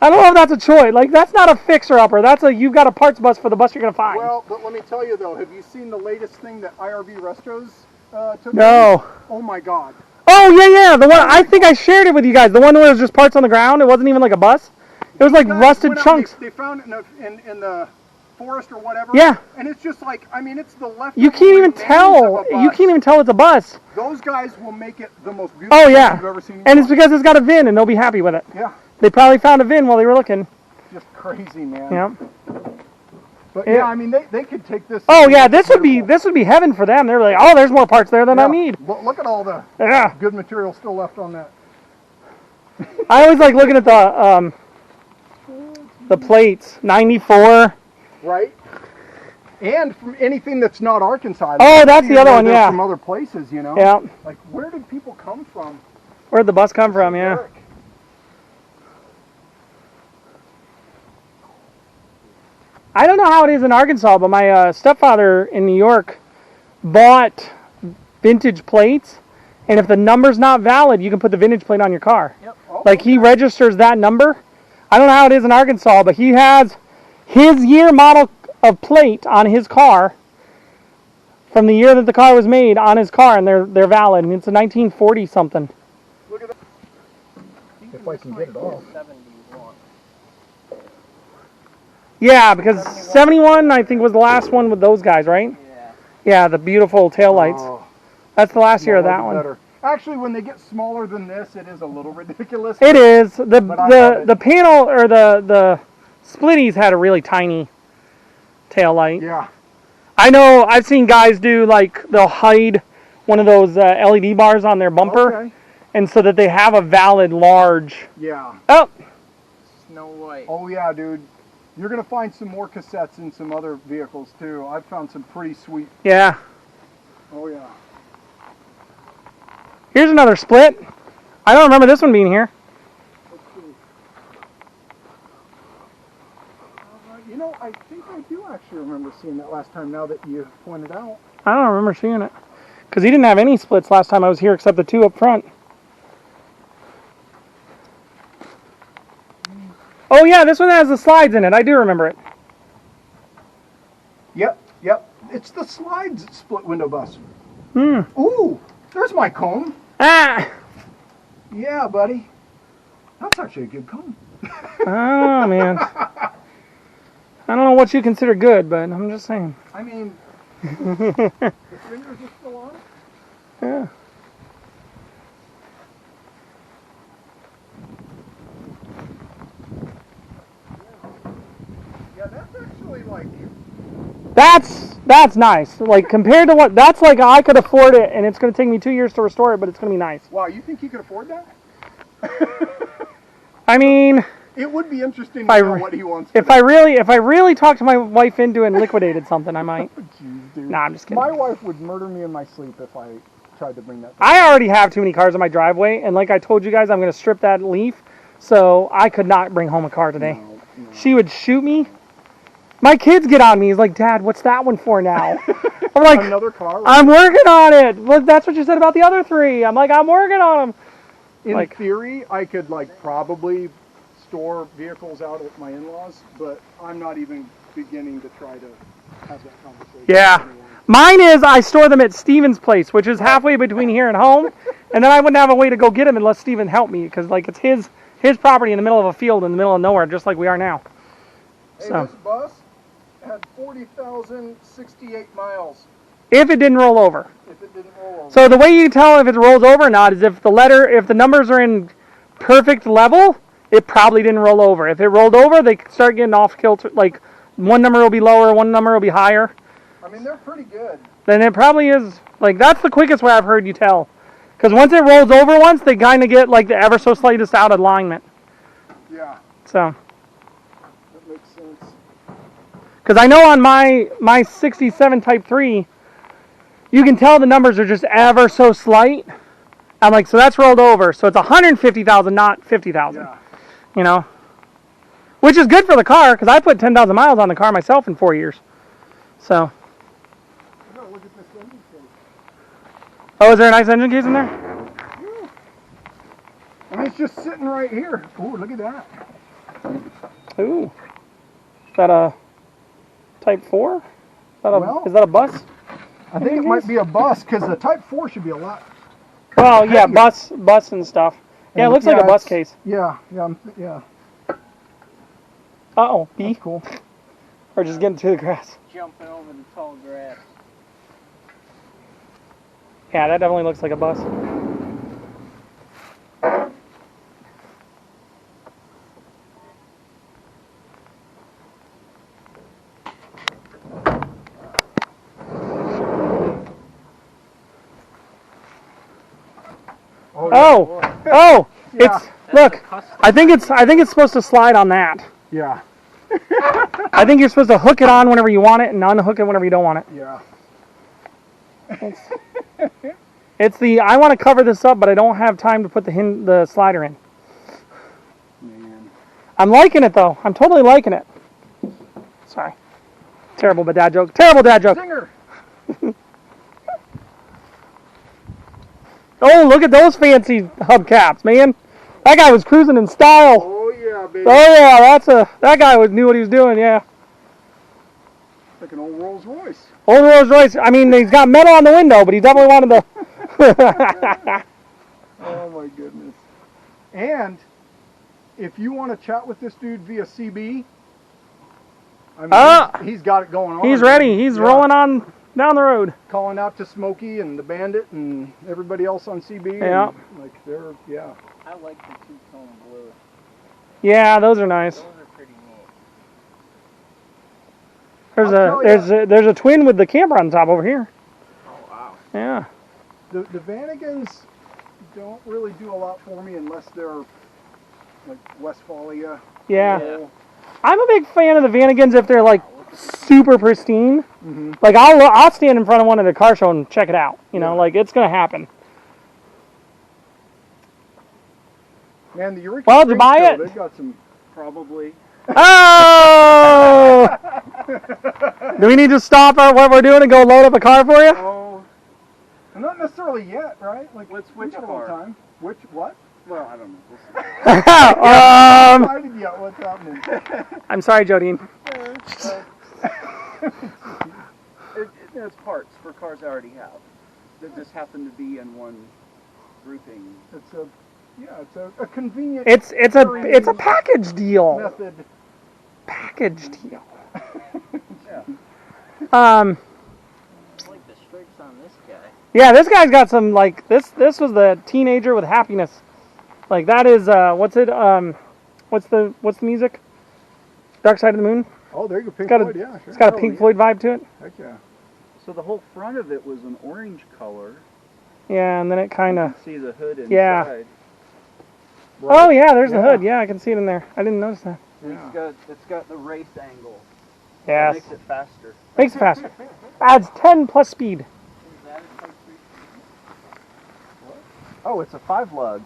Speaker 2: I don't know if that's a choice. Like, that's not a fixer-upper. You've got a parts bus for the bus you're going to find.
Speaker 1: Well, but let me tell you though, have you seen the latest thing that IRV Restos took?
Speaker 2: No.
Speaker 1: Oh my God.
Speaker 2: Oh, yeah, the one, I think I shared it with you guys. The one where it was just parts on the ground. It wasn't even like a bus. It was like
Speaker 1: Guys
Speaker 2: rusted
Speaker 1: went out,
Speaker 2: chunks.
Speaker 1: They found it in the forest or whatever.
Speaker 2: Yeah.
Speaker 1: And it's just like, I mean, it's the left.
Speaker 2: You can't even tell. You can't even tell it's a bus.
Speaker 1: Those guys will make it the most beautiful
Speaker 2: Oh,
Speaker 1: thing
Speaker 2: yeah.
Speaker 1: you've ever seen.
Speaker 2: And it's because it's got a VIN and they'll be happy with it.
Speaker 1: Yeah.
Speaker 2: They probably found a VIN while they were looking.
Speaker 1: Just crazy, man.
Speaker 2: Yeah.
Speaker 1: But
Speaker 2: Yeah.
Speaker 1: yeah, I mean, they could take this.
Speaker 2: Oh, yeah, this would be heaven for them. They're like, oh, there's more parts there than I need.
Speaker 1: Look at all the
Speaker 2: Yeah.
Speaker 1: good material still left on that.
Speaker 2: I always like looking at the plates. 94.
Speaker 1: Right. And from anything that's not Arkansas.
Speaker 2: Oh, that's the other one,
Speaker 1: There's
Speaker 2: yeah.
Speaker 1: From other places, you know.
Speaker 2: Yeah.
Speaker 1: Like, where did people come from?
Speaker 2: Where'd the bus come from? Yeah.
Speaker 1: Derek?
Speaker 2: I don't know how it is in Arkansas, but my stepfather in New York bought vintage plates, and if the number's not valid, you can put the vintage plate on your car.
Speaker 3: Yep.
Speaker 1: Oh,
Speaker 2: Like, he registers that number. I don't know how it is in Arkansas, but he has his year model of plate on his car from the year that the car was made on his car, and they're valid. And it's a 1940 something.
Speaker 1: Look at that. If I can get it off.
Speaker 2: Yeah, because 71 I think was the last one with those guys, right?
Speaker 3: Yeah.
Speaker 2: Yeah, the beautiful taillights.
Speaker 1: Oh,
Speaker 2: That's the last year of that one.
Speaker 1: better. Actually, when they get smaller than this, it is a little ridiculous.
Speaker 2: It is.
Speaker 1: But I love it.
Speaker 2: The panel, or the splitties had a really tiny taillight.
Speaker 1: Yeah.
Speaker 2: I know I've seen guys do, like, they'll hide one of those LED bars on their bumper,
Speaker 1: Okay.
Speaker 2: and so that they have a valid large.
Speaker 1: Yeah.
Speaker 2: Oh,
Speaker 3: Snow White.
Speaker 1: Oh yeah, dude. You're gonna find some more cassettes in some other vehicles too. I've found some pretty sweet.
Speaker 2: yeah.
Speaker 1: Oh yeah.
Speaker 2: Here's another split. I don't remember this one being here.
Speaker 1: Let's see. You know, I think I do actually remember seeing that last time. Now that you pointed out.
Speaker 2: I don't remember seeing it. Because he didn't have any splits last time I was here except the two up front. Oh yeah, this one has the slides in it. I do remember it.
Speaker 1: Yep. Yep. It's the slides split window bus.
Speaker 2: Hmm.
Speaker 1: Ooh, there's my cone.
Speaker 2: Ah!
Speaker 1: Yeah, buddy. That's actually a good cone.
Speaker 2: Oh, man. I don't know what you consider good, but I'm just saying.
Speaker 1: I mean, the fingers are still on it.
Speaker 2: Yeah.
Speaker 1: Yeah, that's actually like.
Speaker 2: That's nice. Like, compared to what, that's like I could afford it, and it's going to take me 2 years to restore it, but it's going to be nice.
Speaker 1: Wow, you think you could afford that?
Speaker 2: I mean,
Speaker 1: It would be interesting
Speaker 2: I
Speaker 1: to know
Speaker 2: re-
Speaker 1: what he wants.
Speaker 2: if I really talked to my wife into it and liquidated something, I might.
Speaker 1: Jeez, dude.
Speaker 2: Nah, I'm just kidding.
Speaker 1: My wife would murder me in my sleep if I tried to bring that.
Speaker 2: I already have too many cars in my driveway, and like I told you guys, I'm going to strip that leaf, so I could not bring home a car today.
Speaker 1: No.
Speaker 2: She would shoot me. My kids get on me. He's like, Dad, what's that one for now? I'm like,
Speaker 1: Another car.
Speaker 2: I'm working on it. Well, that's what you said about the other three. I'm like, I'm working on them.
Speaker 1: In
Speaker 2: like-
Speaker 1: theory, I could like probably store vehicles out at my in-laws, but I'm not even beginning to try to have that conversation.
Speaker 2: Yeah.
Speaker 1: with anyone.
Speaker 2: Mine is I store them at Steven's place, which is halfway between here and home, and then I wouldn't have a way to go get them unless Steven helped me, because like it's his property in the middle of a field in the middle of nowhere, just like we are now.
Speaker 1: Hey,
Speaker 2: So.
Speaker 1: this bus had 40,068 miles
Speaker 2: If it didn't roll over.
Speaker 1: if it didn't roll over.
Speaker 2: So the way you can tell if it rolls over or not is if the numbers are in perfect level, it probably didn't roll over. If it rolled over, they start getting off kilter. Like one number will be lower, one number will be higher.
Speaker 1: I mean, they're pretty good.
Speaker 2: Then it probably is. Like that's the quickest way I've heard you tell. Because once it rolls over once, they kind of get like the ever so slightest out of alignment.
Speaker 1: Yeah,
Speaker 2: So.
Speaker 1: that makes sense.
Speaker 2: Because I know on my 67 Type 3, you can tell the numbers are just ever so slight. I'm like, so that's rolled over. So it's 150,000, not 50,000.
Speaker 1: Yeah.
Speaker 2: You know? Which is good for the car, because I put 10,000 miles on the car myself in 4 years. So.
Speaker 1: No, look at this engine case.
Speaker 2: Oh, is there a nice engine case in there?
Speaker 1: Yeah. And it's just sitting right here. Ooh, look at that.
Speaker 2: Ooh. Is that a Type 4? Is that a bus?
Speaker 1: I think it might be a bus, because the Type 4 should be a lot.
Speaker 2: Well, yeah, bus and stuff. Yeah, it looks like a bus case.
Speaker 1: Yeah.
Speaker 2: Uh-oh, B?
Speaker 1: That's cool.
Speaker 2: Or just getting through the grass.
Speaker 3: Jumping over the tall grass.
Speaker 2: Yeah, that definitely looks like a bus. Oh,
Speaker 1: Yeah.
Speaker 2: it's look. I think it's supposed to slide on that.
Speaker 1: Yeah.
Speaker 2: I think you're supposed to hook it on whenever you want it and unhook it whenever you don't want it.
Speaker 1: Yeah.
Speaker 2: It's the I want to cover this up, but I don't have time to put the slider in.
Speaker 1: Man.
Speaker 2: I'm liking it though. I'm totally liking it. Sorry. Terrible dad joke. Terrible dad joke.
Speaker 1: Singer.
Speaker 2: Oh, look at those fancy hubcaps, man. That guy was cruising in style.
Speaker 1: Oh yeah, baby.
Speaker 2: Oh yeah, that guy knew what he was doing, yeah.
Speaker 1: Like an old Rolls Royce.
Speaker 2: Old Rolls Royce. I mean, he's got metal on the window, but he definitely wanted the.
Speaker 1: Oh my goodness. And if you want to chat with this dude via CB, I mean, he's got it going on.
Speaker 2: He's ready. He's rolling on down the road.
Speaker 1: Calling out to Smokey and the Bandit and everybody else on CB.
Speaker 2: Yeah.
Speaker 1: And, like they're, yeah.
Speaker 3: I like the two-tone blue.
Speaker 2: Yeah, those are nice.
Speaker 3: Those are pretty neat.
Speaker 2: There's a twin with the camera on top over here.
Speaker 3: Oh, wow.
Speaker 2: Yeah.
Speaker 1: The Vanagons don't really do a lot for me unless they're like Westphalia.
Speaker 2: Yeah. I'm a big fan of the Vanagons if they're like super pristine.
Speaker 1: Mm-hmm.
Speaker 2: Like I'll stand in front of one at a car show and check it out. You know, like it's gonna happen.
Speaker 1: Man, the Eureka
Speaker 2: Well, did you buy
Speaker 1: Show,
Speaker 2: it?
Speaker 1: They've got some probably.
Speaker 2: Oh! Do we need to stop what we're doing and go load up a car for you?
Speaker 1: Oh, not necessarily yet, right? Like
Speaker 4: Which
Speaker 1: we got a little
Speaker 4: car?
Speaker 1: time. Which what?
Speaker 4: Well, I don't know. We'll see.
Speaker 1: I'm not decided yet what's happening.
Speaker 2: I'm sorry, Jodine.
Speaker 4: It's parts for cars I already have that just happen to be in one grouping.
Speaker 1: It's a a convenient.
Speaker 2: It's a package deal.
Speaker 1: Method.
Speaker 2: Package deal.
Speaker 4: Yeah.
Speaker 3: I like the streaks on this guy.
Speaker 2: Yeah, this guy's got some like this was the teenager with happiness. Like that is what's the music? Dark Side of the Moon.
Speaker 1: Oh, there you go. Pink
Speaker 2: It's got
Speaker 1: Floyd, yeah, sure.
Speaker 2: It's got a Pink Floyd vibe to it.
Speaker 1: Heck yeah.
Speaker 4: So the whole front of it was an orange color.
Speaker 2: Yeah, and then it kind
Speaker 4: You
Speaker 2: of.
Speaker 4: can see the hood inside.
Speaker 2: Yeah. Oh yeah, there's the hood. Yeah, I can see it in there. I didn't notice that.
Speaker 1: Yeah.
Speaker 4: It's got the race angle.
Speaker 2: Yes.
Speaker 4: It makes it faster.
Speaker 2: Makes it faster. Adds 10 plus speed.
Speaker 3: Is that a Type 3?
Speaker 4: Oh, it's a 5-lug.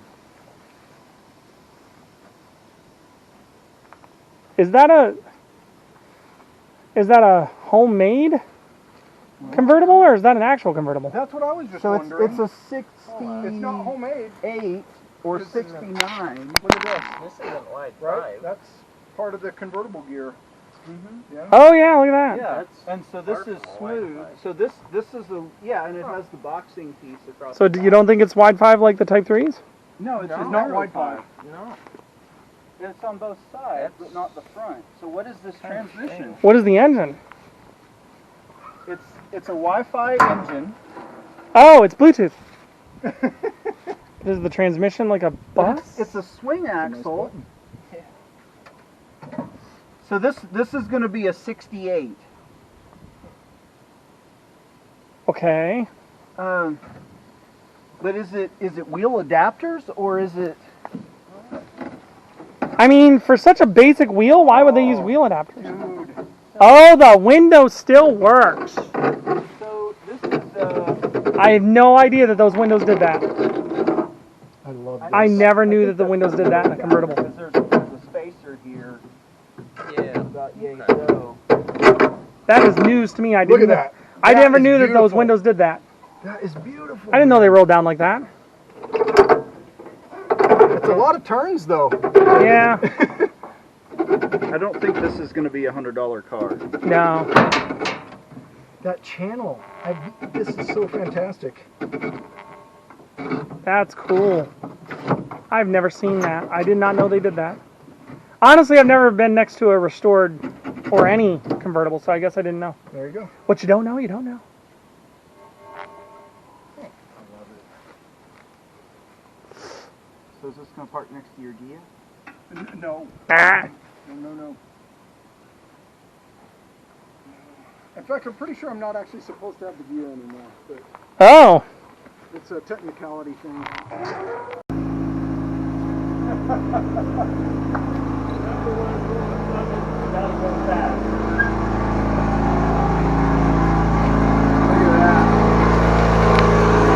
Speaker 2: Is that a homemade convertible or is that an actual convertible?
Speaker 1: That's what I was just
Speaker 4: So
Speaker 1: wondering.
Speaker 4: it's a 68
Speaker 1: It's not homemade.
Speaker 4: or
Speaker 1: This is
Speaker 4: 69.
Speaker 1: Look at this.
Speaker 3: This isn't wide
Speaker 1: Right?
Speaker 3: drive.
Speaker 1: That's part of the convertible gear.
Speaker 4: Mm-hmm.
Speaker 1: Yeah.
Speaker 2: Oh yeah, look at that.
Speaker 4: Yeah,
Speaker 3: That's
Speaker 4: and so this is
Speaker 3: artful,
Speaker 4: smooth.
Speaker 3: Wi-Fi.
Speaker 4: So this is the and it has the boxing piece across.
Speaker 2: So
Speaker 4: the
Speaker 2: you don't think it's wide 5 like the Type 3s?
Speaker 4: No, it's
Speaker 3: No.
Speaker 4: a
Speaker 1: It's not
Speaker 4: narrow
Speaker 1: wide 5.
Speaker 3: No.
Speaker 4: It's on both sides, but not the front. So what is this transmission?
Speaker 2: What is the engine?
Speaker 4: It's a Wi-Fi engine.
Speaker 2: Oh, it's Bluetooth. Is the transmission like a
Speaker 4: But
Speaker 2: bus?
Speaker 4: it's a swing axle. So this is going to be a 68.
Speaker 2: Okay.
Speaker 4: But is it wheel adapters or is it?
Speaker 2: I mean, for such a basic wheel, why would they use wheel adapters?
Speaker 1: Dude.
Speaker 2: Oh, the window still works.
Speaker 4: So this is.
Speaker 2: I had no idea that those windows did that.
Speaker 1: I love this.
Speaker 2: I never knew that the windows did that in a convertible.
Speaker 4: Because there's a spacer here.
Speaker 3: Yeah.
Speaker 4: About yay so.
Speaker 2: That is news to me. I
Speaker 1: Look
Speaker 2: didn't.
Speaker 1: at that.
Speaker 2: I
Speaker 1: That
Speaker 2: never
Speaker 1: is
Speaker 2: knew that those
Speaker 1: beautiful.
Speaker 2: windows did that.
Speaker 1: That is beautiful.
Speaker 2: I didn't know they rolled down like that.
Speaker 1: It's a lot of turns though.
Speaker 2: Yeah.
Speaker 4: I don't think this is going to be a $100 car.
Speaker 2: No.
Speaker 1: That channel. This is so fantastic.
Speaker 2: That's cool. I've never seen that. I did not know they did that. Honestly, I've never been next to a restored or any convertible, so I guess I didn't know.
Speaker 1: There you go.
Speaker 2: What you don't know, you don't know.
Speaker 4: So is this going to park next to your Gia?
Speaker 1: No.
Speaker 2: Ah.
Speaker 1: No. In fact, I'm pretty sure I'm not actually supposed to have the view anymore, but
Speaker 2: Oh.
Speaker 1: it's a technicality thing.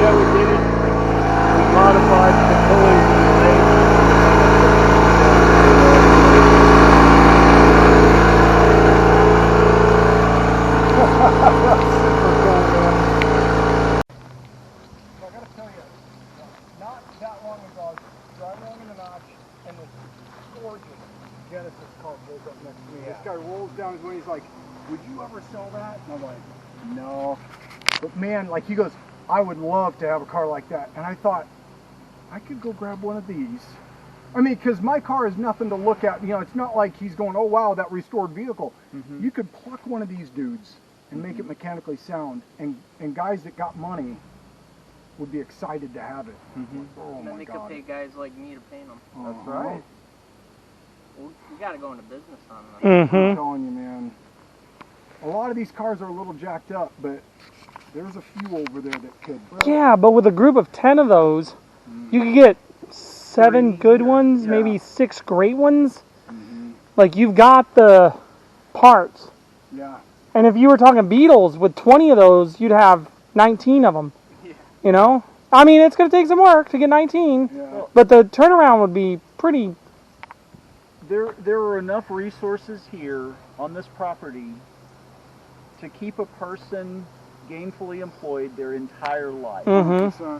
Speaker 2: Yeah, we did it. We modified the toys and the
Speaker 1: I gotta tell you, not that long ago, I was driving along in the notch, and this gorgeous Genesis car pulls up next to me. This guy rolls down his window, he's like, would you ever sell that? And I'm like, no. But man, like he goes, I would love to have a car like that. And I thought, I could go grab one of these. I mean, because my car is nothing to look at. You know, it's not like he's going, oh wow, that restored vehicle.
Speaker 4: Mm-hmm.
Speaker 1: You could pluck one of these dudes and make it mechanically sound. And guys that got money would be excited to have it.
Speaker 4: Mm-hmm.
Speaker 1: Oh
Speaker 3: And then
Speaker 1: my
Speaker 3: they
Speaker 1: God.
Speaker 3: could pay guys like me to paint them.
Speaker 4: That's right.
Speaker 3: We got to go into business on them.
Speaker 1: I'm
Speaker 2: Mm-hmm.
Speaker 1: telling you, man. A lot of these cars are a little jacked up, but there's a few over there that could.
Speaker 2: Yeah, but with a group of 10 of those, you could get 7 good ones,
Speaker 1: Yeah.
Speaker 2: maybe 6 great ones.
Speaker 1: Mm-hmm.
Speaker 2: Like, you've got the parts.
Speaker 1: Yeah.
Speaker 2: And if you were talking Beetles, with 20 of those, you'd have 19 of them.
Speaker 3: Yeah.
Speaker 2: You know? I mean, it's going to take some work to get 19,
Speaker 1: Yeah.
Speaker 2: but the turnaround would be pretty...
Speaker 4: There are enough resources here on this property to keep a person gainfully employed their entire life.
Speaker 2: Mhm.
Speaker 1: So,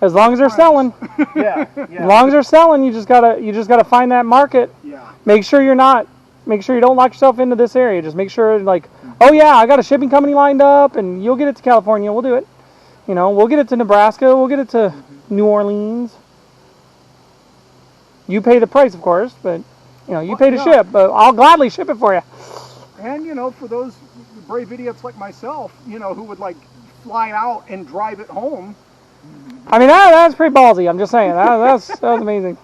Speaker 2: As long as they're selling.
Speaker 4: Yeah,
Speaker 2: As
Speaker 4: yeah.
Speaker 2: long as they're selling, you just gotta find that market.
Speaker 1: yeah.
Speaker 2: Make sure you don't lock yourself into this area. Just make sure, like, oh yeah, I got a shipping company lined up, and you'll get it to California. We'll do it. You know, we'll get it to Nebraska. We'll get it to New Orleans. You pay the price, of course, but you know, you pay to
Speaker 1: Yeah.
Speaker 2: ship. But I'll gladly ship it for you.
Speaker 1: And you know, for those brave idiots like myself, you know, who would like fly out and drive it home.
Speaker 2: I mean, that's pretty ballsy. I'm just saying. That's amazing.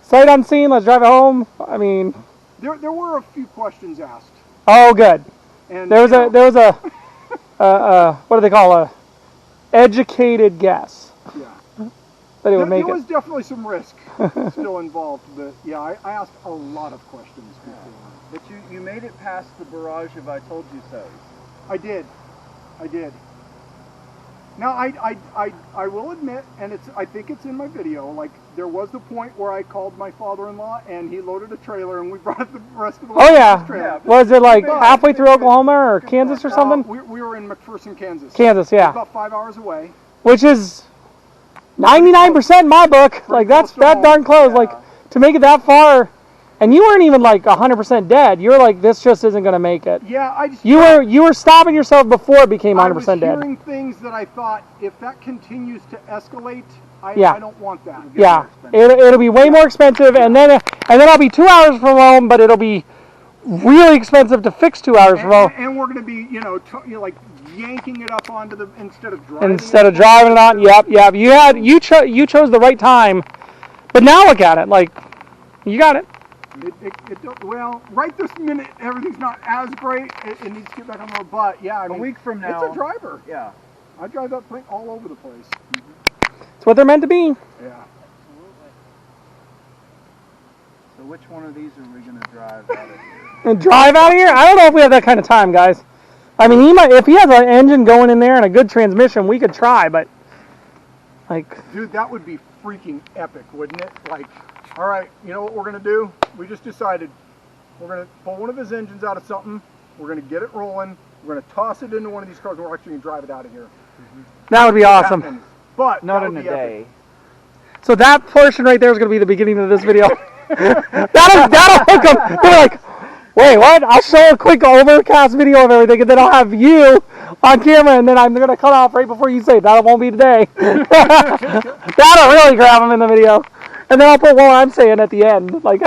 Speaker 2: Sight unseen. Let's drive it home. I mean,
Speaker 1: There were a few questions asked.
Speaker 2: oh, good.
Speaker 1: And
Speaker 2: There was
Speaker 1: you know,
Speaker 2: what do they call a educated guess
Speaker 1: yeah.
Speaker 2: that it would make
Speaker 1: there
Speaker 2: it.
Speaker 1: was definitely some risk still involved, but yeah, I asked a lot of questions before.
Speaker 4: But you made it past the barrage of I told you so.
Speaker 1: I did. Now I will admit, and I think it's in my video, like there was the point where I called my father-in-law and he loaded a trailer and we brought the rest of the way
Speaker 2: Oh
Speaker 1: to
Speaker 2: yeah.
Speaker 1: his trailer.
Speaker 2: Was it like
Speaker 1: But-
Speaker 2: halfway through Oklahoma or Kansas or something?
Speaker 1: We were in McPherson, Kansas.
Speaker 2: Kansas, yeah.
Speaker 1: About 5 hours away.
Speaker 2: Which is 99% in my book. Like that's
Speaker 1: close to
Speaker 2: that darn
Speaker 1: home.
Speaker 2: close.
Speaker 1: Yeah.
Speaker 2: Like to make it that far, and you weren't even like 100% dead. You're like, this just isn't gonna make it.
Speaker 1: Yeah, I just
Speaker 2: You were stopping yourself before it became 100%
Speaker 1: I was
Speaker 2: dead.
Speaker 1: hearing things that I thought, if that continues to escalate,
Speaker 2: Yeah.
Speaker 1: I don't want that.
Speaker 2: Yeah, it'll be way more expensive, and then I'll be 2 hours from home, but it'll be really expensive to fix 2 hours from home
Speaker 1: And we're going to be, like yanking it up onto the instead of driving.
Speaker 2: it on. Yep. You chose the right time, but now look at it. Like, you got it.
Speaker 1: Well, right this minute, everything's not as great. It needs to get back on the road, but yeah, I mean,
Speaker 4: A week from now.
Speaker 1: it's a driver.
Speaker 4: Yeah.
Speaker 1: I drive that thing all over the place.
Speaker 2: It's what they're meant to be.
Speaker 1: Yeah.
Speaker 4: So which one of these are we going to drive out of here?
Speaker 2: And drive out of here? I don't know if we have that kind of time, guys. I mean, if he has an engine going in there and a good transmission, we could try, but like,
Speaker 1: Dude, that would be freaking epic, wouldn't it? Like, all right, you know what we're going to do? We just decided we're going to pull one of his engines out of something. We're going to get it rolling. We're going to toss it into one of these cars, and we're actually going to drive it out of here.
Speaker 2: that would be awesome.
Speaker 1: Happen. But
Speaker 4: Not
Speaker 1: that
Speaker 4: in
Speaker 1: would
Speaker 4: a
Speaker 1: be
Speaker 4: day.
Speaker 1: epic.
Speaker 2: So that portion right there is going to be the beginning of this video. that'll hook them. They're like, wait, what? I'll show a quick overcast video of everything, and then I'll have you on camera, and then I'm going to cut off right before you say, that won't be today. That'll really grab them in the video. And then I'll put what I'm saying at the end. Like,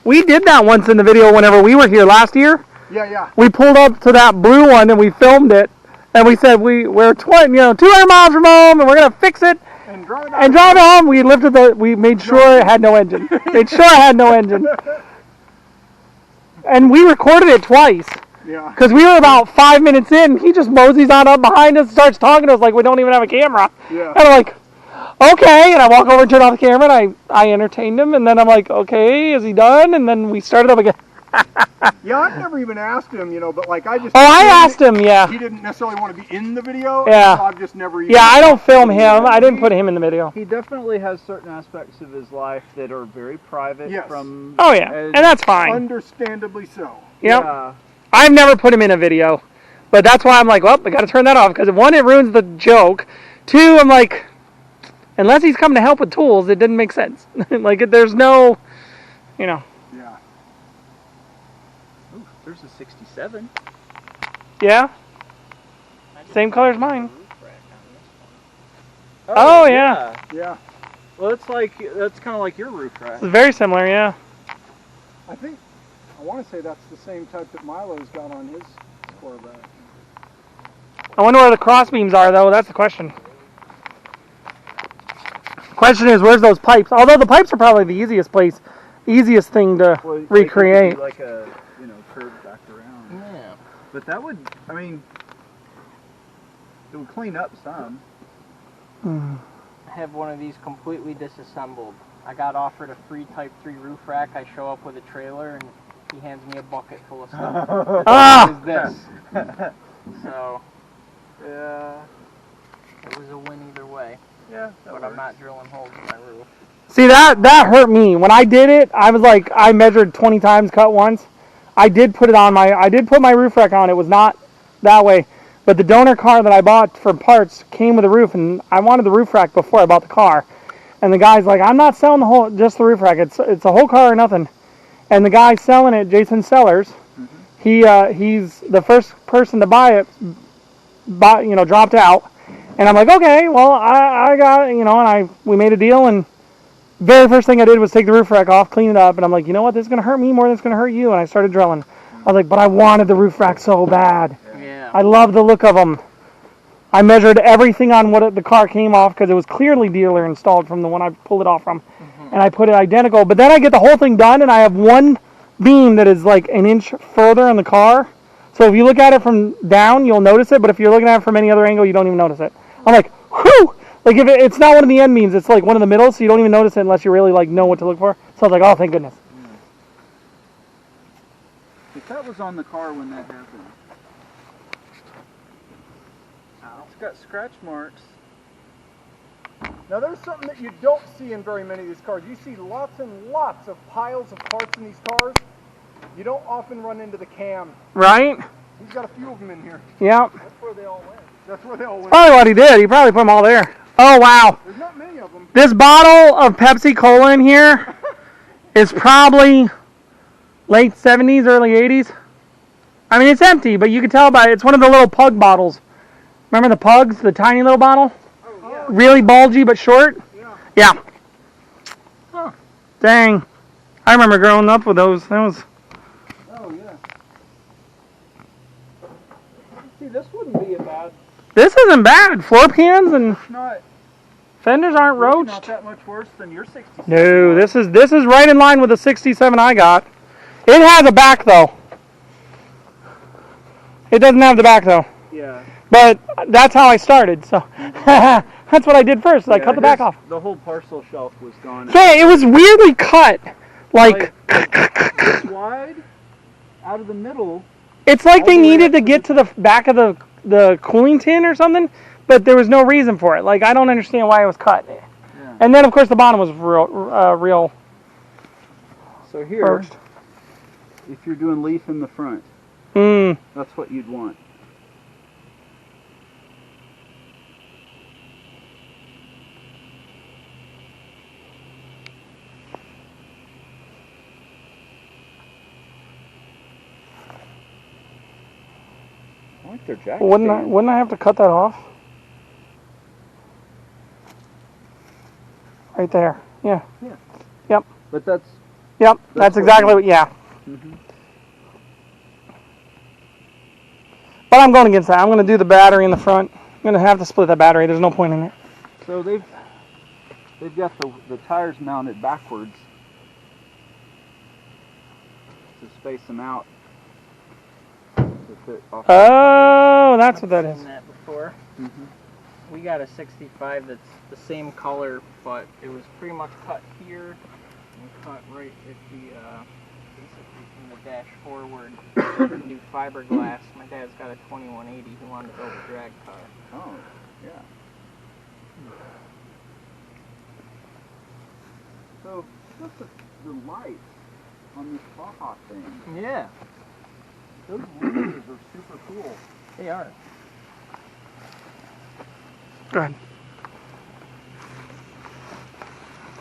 Speaker 2: We did that once in the video whenever we were here last year.
Speaker 1: Yeah.
Speaker 2: We pulled up to that blue one, and we filmed it. And we said, we're 200 miles from home, and we're going to fix it.
Speaker 1: And drive it
Speaker 2: And drive it home, we made sure it had no engine. And we recorded it twice.
Speaker 1: Yeah.
Speaker 2: Because we were about 5 minutes in, he just moseys on up behind us and starts talking to us like we don't even have a camera.
Speaker 1: Yeah.
Speaker 2: And I'm like, okay. And I walk over and turn off the camera, and I entertained him. And then I'm like, okay, is he done? And then we started up again.
Speaker 1: Yeah, I've never even asked him, but like I just.
Speaker 2: Oh, I asked him, yeah.
Speaker 1: He didn't necessarily want to be in the video.
Speaker 2: Yeah.
Speaker 1: So I've just never. Even
Speaker 2: Yeah, I don't film him. I didn't put him in the video.
Speaker 4: He definitely has certain aspects of his life that are very private
Speaker 1: Yes.
Speaker 4: from...
Speaker 2: Oh, yeah. And that's fine.
Speaker 1: Understandably so.
Speaker 2: Yep.
Speaker 4: Yeah.
Speaker 2: I've never put him in a video. But that's why I'm like, well, I got to turn that off. Because one, it ruins the joke. Two, I'm like, unless he's coming to help with tools, it didn't make sense. Like, there's no,
Speaker 1: Yeah.
Speaker 4: There's a 67.
Speaker 2: Yeah.
Speaker 3: I just
Speaker 2: Same color as mine.
Speaker 3: roof rack on this one.
Speaker 2: Oh, yeah.
Speaker 1: Yeah.
Speaker 4: Well, that's kind of like your roof rack.
Speaker 2: It's very similar, yeah.
Speaker 1: I want to say that's the same type that Milo's got on his Corvette.
Speaker 2: I wonder where the cross beams are, though. That's the question. Question is, where's those pipes? Although the pipes are probably the easiest thing to
Speaker 4: Well,
Speaker 2: recreate.
Speaker 4: Like a curve back around.
Speaker 3: Yeah.
Speaker 4: But that would, I mean, it would clean up some.
Speaker 3: I have one of these completely disassembled. I got offered a free Type 3 roof rack. I show up with a trailer and he hands me a bucket full of stuff.
Speaker 2: Ah!
Speaker 3: What is this? So,
Speaker 4: Yeah.
Speaker 3: it was a win either way.
Speaker 4: Yeah.
Speaker 3: But I'm not drilling holes in my roof.
Speaker 2: See, that hurt me. When I did it, I was like, I measured 20 times, cut once. I did put my roof rack on. It was not that way. But the donor car that I bought for parts came with a roof, and I wanted the roof rack before I bought the car. And the guy's like, I'm not selling just the roof rack. It's a whole car or nothing. And the guy selling it, Jason Sellers, he's the first person to buy it, dropped out. And I'm like, okay, well, I got it, and we made a deal, and very first thing I did was take the roof rack off, clean it up, and I'm like, you know what, this is going to hurt me more than it's going to hurt you, and I started drilling. I was like, but I wanted the roof rack so bad.
Speaker 3: Yeah.
Speaker 2: I love the look of them. I measured everything on what the car came off, because it was clearly dealer installed from the one I pulled it off from, and I put it identical. But then I get the whole thing done, and I have one beam that is like an inch further in the car. So if you look at it from down, you'll notice it, but if you're looking at it from any other angle, you don't even notice it. I'm like, whew! Like, if it's not one of the end beams, it's like one of the middle, so you don't even notice it unless you really like know what to look for. So I was like, oh, thank goodness.
Speaker 4: If that was on the car when that happened. It's got scratch marks.
Speaker 1: Now there's something that you don't see in very many of these cars. You see lots and lots of piles of parts in these cars. You don't often run into the cam.
Speaker 2: Right?
Speaker 1: He's got a few of them in here.
Speaker 2: Yeah.
Speaker 1: That's where they all went. That's where they all went.
Speaker 2: Probably what he did. He probably put them all there. Oh, wow.
Speaker 1: There's not many of them.
Speaker 2: This bottle of Pepsi Cola in here is probably late 70s, early 80s. I mean, it's empty, but you can tell by it's one of the little pug bottles. Remember the pugs, the tiny little bottle?
Speaker 1: Oh, yeah.
Speaker 2: Really bulgy but short?
Speaker 1: Yeah.
Speaker 2: Yeah. Huh. Dang. I remember growing up with those. That was...
Speaker 1: Oh, yeah.
Speaker 4: See, this wouldn't be a bad.
Speaker 2: This isn't bad. Floor pans and
Speaker 4: Not
Speaker 2: fenders aren't
Speaker 4: not
Speaker 2: roached.
Speaker 4: that much worse than your 67.
Speaker 2: No, this is right in line with the 67 I got. It has a back though. It doesn't have the back though.
Speaker 4: Yeah.
Speaker 2: But that's how I started. So that's what I did first. I cut the back off.
Speaker 4: The whole parcel shelf was gone.
Speaker 2: Yeah, it was weirdly cut. Like
Speaker 4: this wide, out of the middle.
Speaker 2: it's like
Speaker 4: all
Speaker 2: they
Speaker 4: the way
Speaker 2: needed
Speaker 4: up
Speaker 2: to
Speaker 4: to
Speaker 2: get to the back of the cooling tin or something, but there was no reason for it. Like I don't understand why it was cut.
Speaker 4: Yeah.
Speaker 2: And then of course the bottom was real
Speaker 4: So here,
Speaker 2: first.
Speaker 4: if you're doing leaf in the front, that's what you'd want. I like their jacket.
Speaker 2: Wouldn't I have to cut that off? Right there. Yeah.
Speaker 4: Yeah.
Speaker 2: Yep.
Speaker 4: But that's
Speaker 2: Yep. That's
Speaker 4: what
Speaker 2: exactly
Speaker 4: you-
Speaker 2: what. Yeah.
Speaker 4: Mhm.
Speaker 2: But I'm going against that. I'm going to do the battery in the front. I'm going to have to split that battery. There's no point in it.
Speaker 4: So they've got the tires mounted backwards to space them out. To fit off.
Speaker 2: Oh, that's what that
Speaker 3: I've
Speaker 2: is.
Speaker 3: seen that before.
Speaker 4: Mhm.
Speaker 3: We got a 65 that's the same color, but it was pretty much cut here and cut right at the basically from the dash forward. New fiberglass. My dad's got a 2180. He wanted to build a drag car.
Speaker 4: Oh, yeah. So just the lights on this Baja thing.
Speaker 3: Yeah,
Speaker 4: Those lasers are super cool.
Speaker 3: they are.
Speaker 2: Go ahead.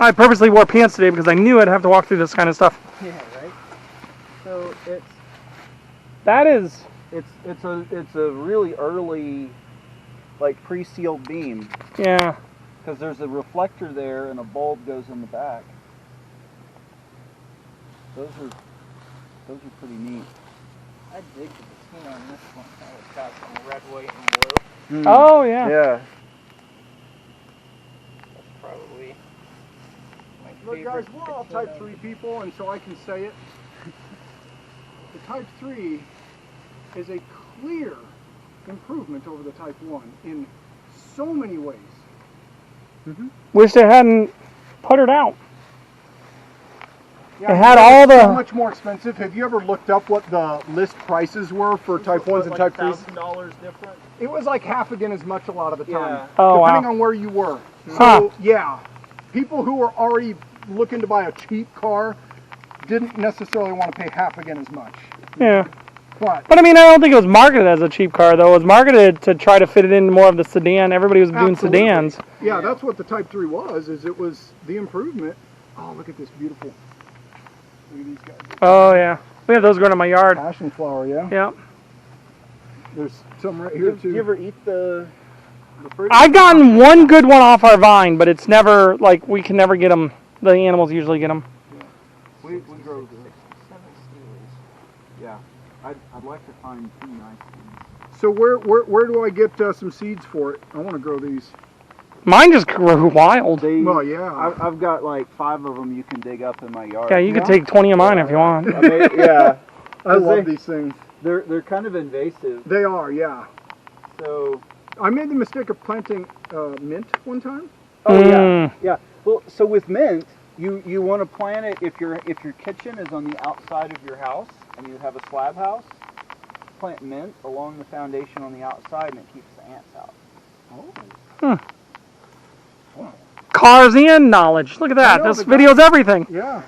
Speaker 2: I purposely wore pants today because I knew I'd have to walk through this kind of stuff.
Speaker 3: Yeah, right.
Speaker 4: So it's
Speaker 2: That is.
Speaker 4: It's a really early, like pre-sealed beam,
Speaker 2: Yeah.
Speaker 4: because there's a reflector there and a bulb goes in the back. Those are pretty neat.
Speaker 3: I dig the patina on this one. It's got some red, white, and blue.
Speaker 2: Oh yeah.
Speaker 4: Yeah.
Speaker 3: That's probably my
Speaker 1: Look,
Speaker 3: favorite
Speaker 1: guys, we're all
Speaker 3: patina.
Speaker 1: Type 3 people, and so I can say it. The Type 3 is a clear improvement over the Type 1 in so many ways.
Speaker 2: Wish they hadn't put it out.
Speaker 1: Yeah,
Speaker 2: It had
Speaker 1: it's
Speaker 2: all the-
Speaker 1: so much more expensive. Have you ever looked up what the list prices were for Type 1s and Type 3s?
Speaker 3: $1,000 different.
Speaker 1: It was like half again as much a lot of the time,
Speaker 3: Yeah.
Speaker 2: Oh,
Speaker 1: depending
Speaker 2: wow.
Speaker 1: on where you were. So,
Speaker 2: Huh.
Speaker 1: yeah, people who were already looking to buy a cheap car didn't necessarily want to pay half again as much.
Speaker 2: Yeah.
Speaker 1: But
Speaker 2: But I mean, I don't think it was marketed as a cheap car, though. It was marketed to try to fit it in more of the sedan. Everybody was doing
Speaker 1: Absolutely.
Speaker 2: sedans.
Speaker 1: yeah, that's what the Type 3 was, is it was the improvement. Oh, look at this beautiful. Look at these guys.
Speaker 2: Oh, yeah. We have those growing in my yard.
Speaker 1: Passion flower, yeah.
Speaker 2: Yeah.
Speaker 1: There's some right here, too.
Speaker 4: You ever eat the fruit?
Speaker 2: I've gotten one good one off our vine, but it's never, like, we can never get them. The animals usually get them.
Speaker 4: We grow the.
Speaker 3: 67 steelies.
Speaker 4: Yeah. I'd like to find two nice ones.
Speaker 1: So where do I get some seeds for it? I want to grow these.
Speaker 2: Mine just grew wild.
Speaker 1: Well, yeah.
Speaker 4: I've got like 5 of them you can dig up in my yard.
Speaker 2: Yeah, you could take 20 of mine if you want.
Speaker 4: Yeah.
Speaker 1: I love
Speaker 4: they-
Speaker 1: these things.
Speaker 4: They're kind of invasive.
Speaker 1: They are, yeah.
Speaker 4: So.
Speaker 1: I made the mistake of planting mint one time.
Speaker 4: Oh yeah.
Speaker 2: Mm.
Speaker 4: Yeah. Well, so with mint, you want to plant it if your kitchen is on the outside of your house and you have a slab house. Plant mint along the foundation on the outside, and it keeps the ants out.
Speaker 1: Oh.
Speaker 2: Cars and knowledge. Look at that.
Speaker 1: I know,
Speaker 2: This
Speaker 1: the
Speaker 2: video's everything.
Speaker 1: Yeah.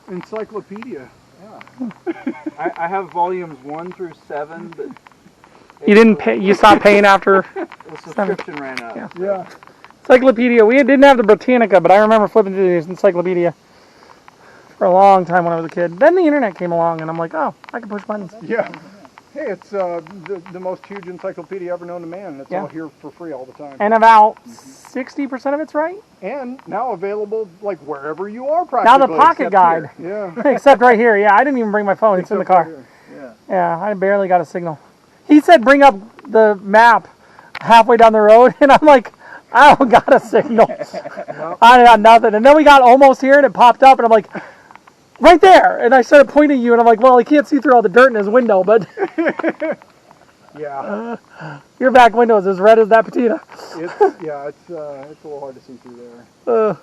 Speaker 1: Encyclopedia.
Speaker 4: I have volumes 1 through 7, but
Speaker 2: You didn't pay. You stopped paying after
Speaker 4: the subscription ran out.
Speaker 2: Yeah.
Speaker 1: Yeah.
Speaker 2: Encyclopedia. We didn't have the Britannica, but I remember flipping through the Encyclopedia for a long time when I was a kid. Then the internet came along, and I'm like, oh, I can push buttons.
Speaker 1: Yeah. Hey, it's the most huge encyclopedia ever known to man. It's
Speaker 2: Yeah.
Speaker 1: all here for free all the time.
Speaker 2: And about 60% of it's right.
Speaker 1: And now available like wherever you are
Speaker 2: Now
Speaker 1: practically.
Speaker 2: the pocket
Speaker 1: except
Speaker 2: guide.
Speaker 1: here. Yeah.
Speaker 2: Except right here. Yeah, I didn't even bring my phone. It's in the
Speaker 1: Except
Speaker 2: car.
Speaker 1: right here.
Speaker 2: Yeah, I barely got a signal. He said bring up the map halfway down the road, and I'm like, I don't got a signal. I got nothing. And then we got almost here, and it popped up, and I'm like, right there. And I started pointing at you, and I'm like, well, he can't see through all the dirt in his window, but
Speaker 1: Yeah.
Speaker 2: your back window is as red as that patina.
Speaker 1: It's it's a little hard to see through there.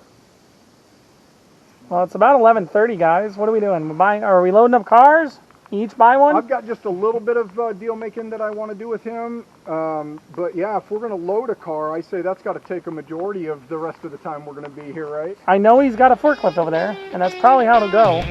Speaker 2: Well, it's about 11:30, guys. What are we doing? We're buying? Are we loading up cars? Each buy one?
Speaker 1: I've got just a little bit of deal making that I want to do with him. But yeah, if we're going to load a car, I say that's got to take a majority of the rest of the time we're going to be here, right?
Speaker 2: I know he's got a forklift over there, and that's probably how it'll go.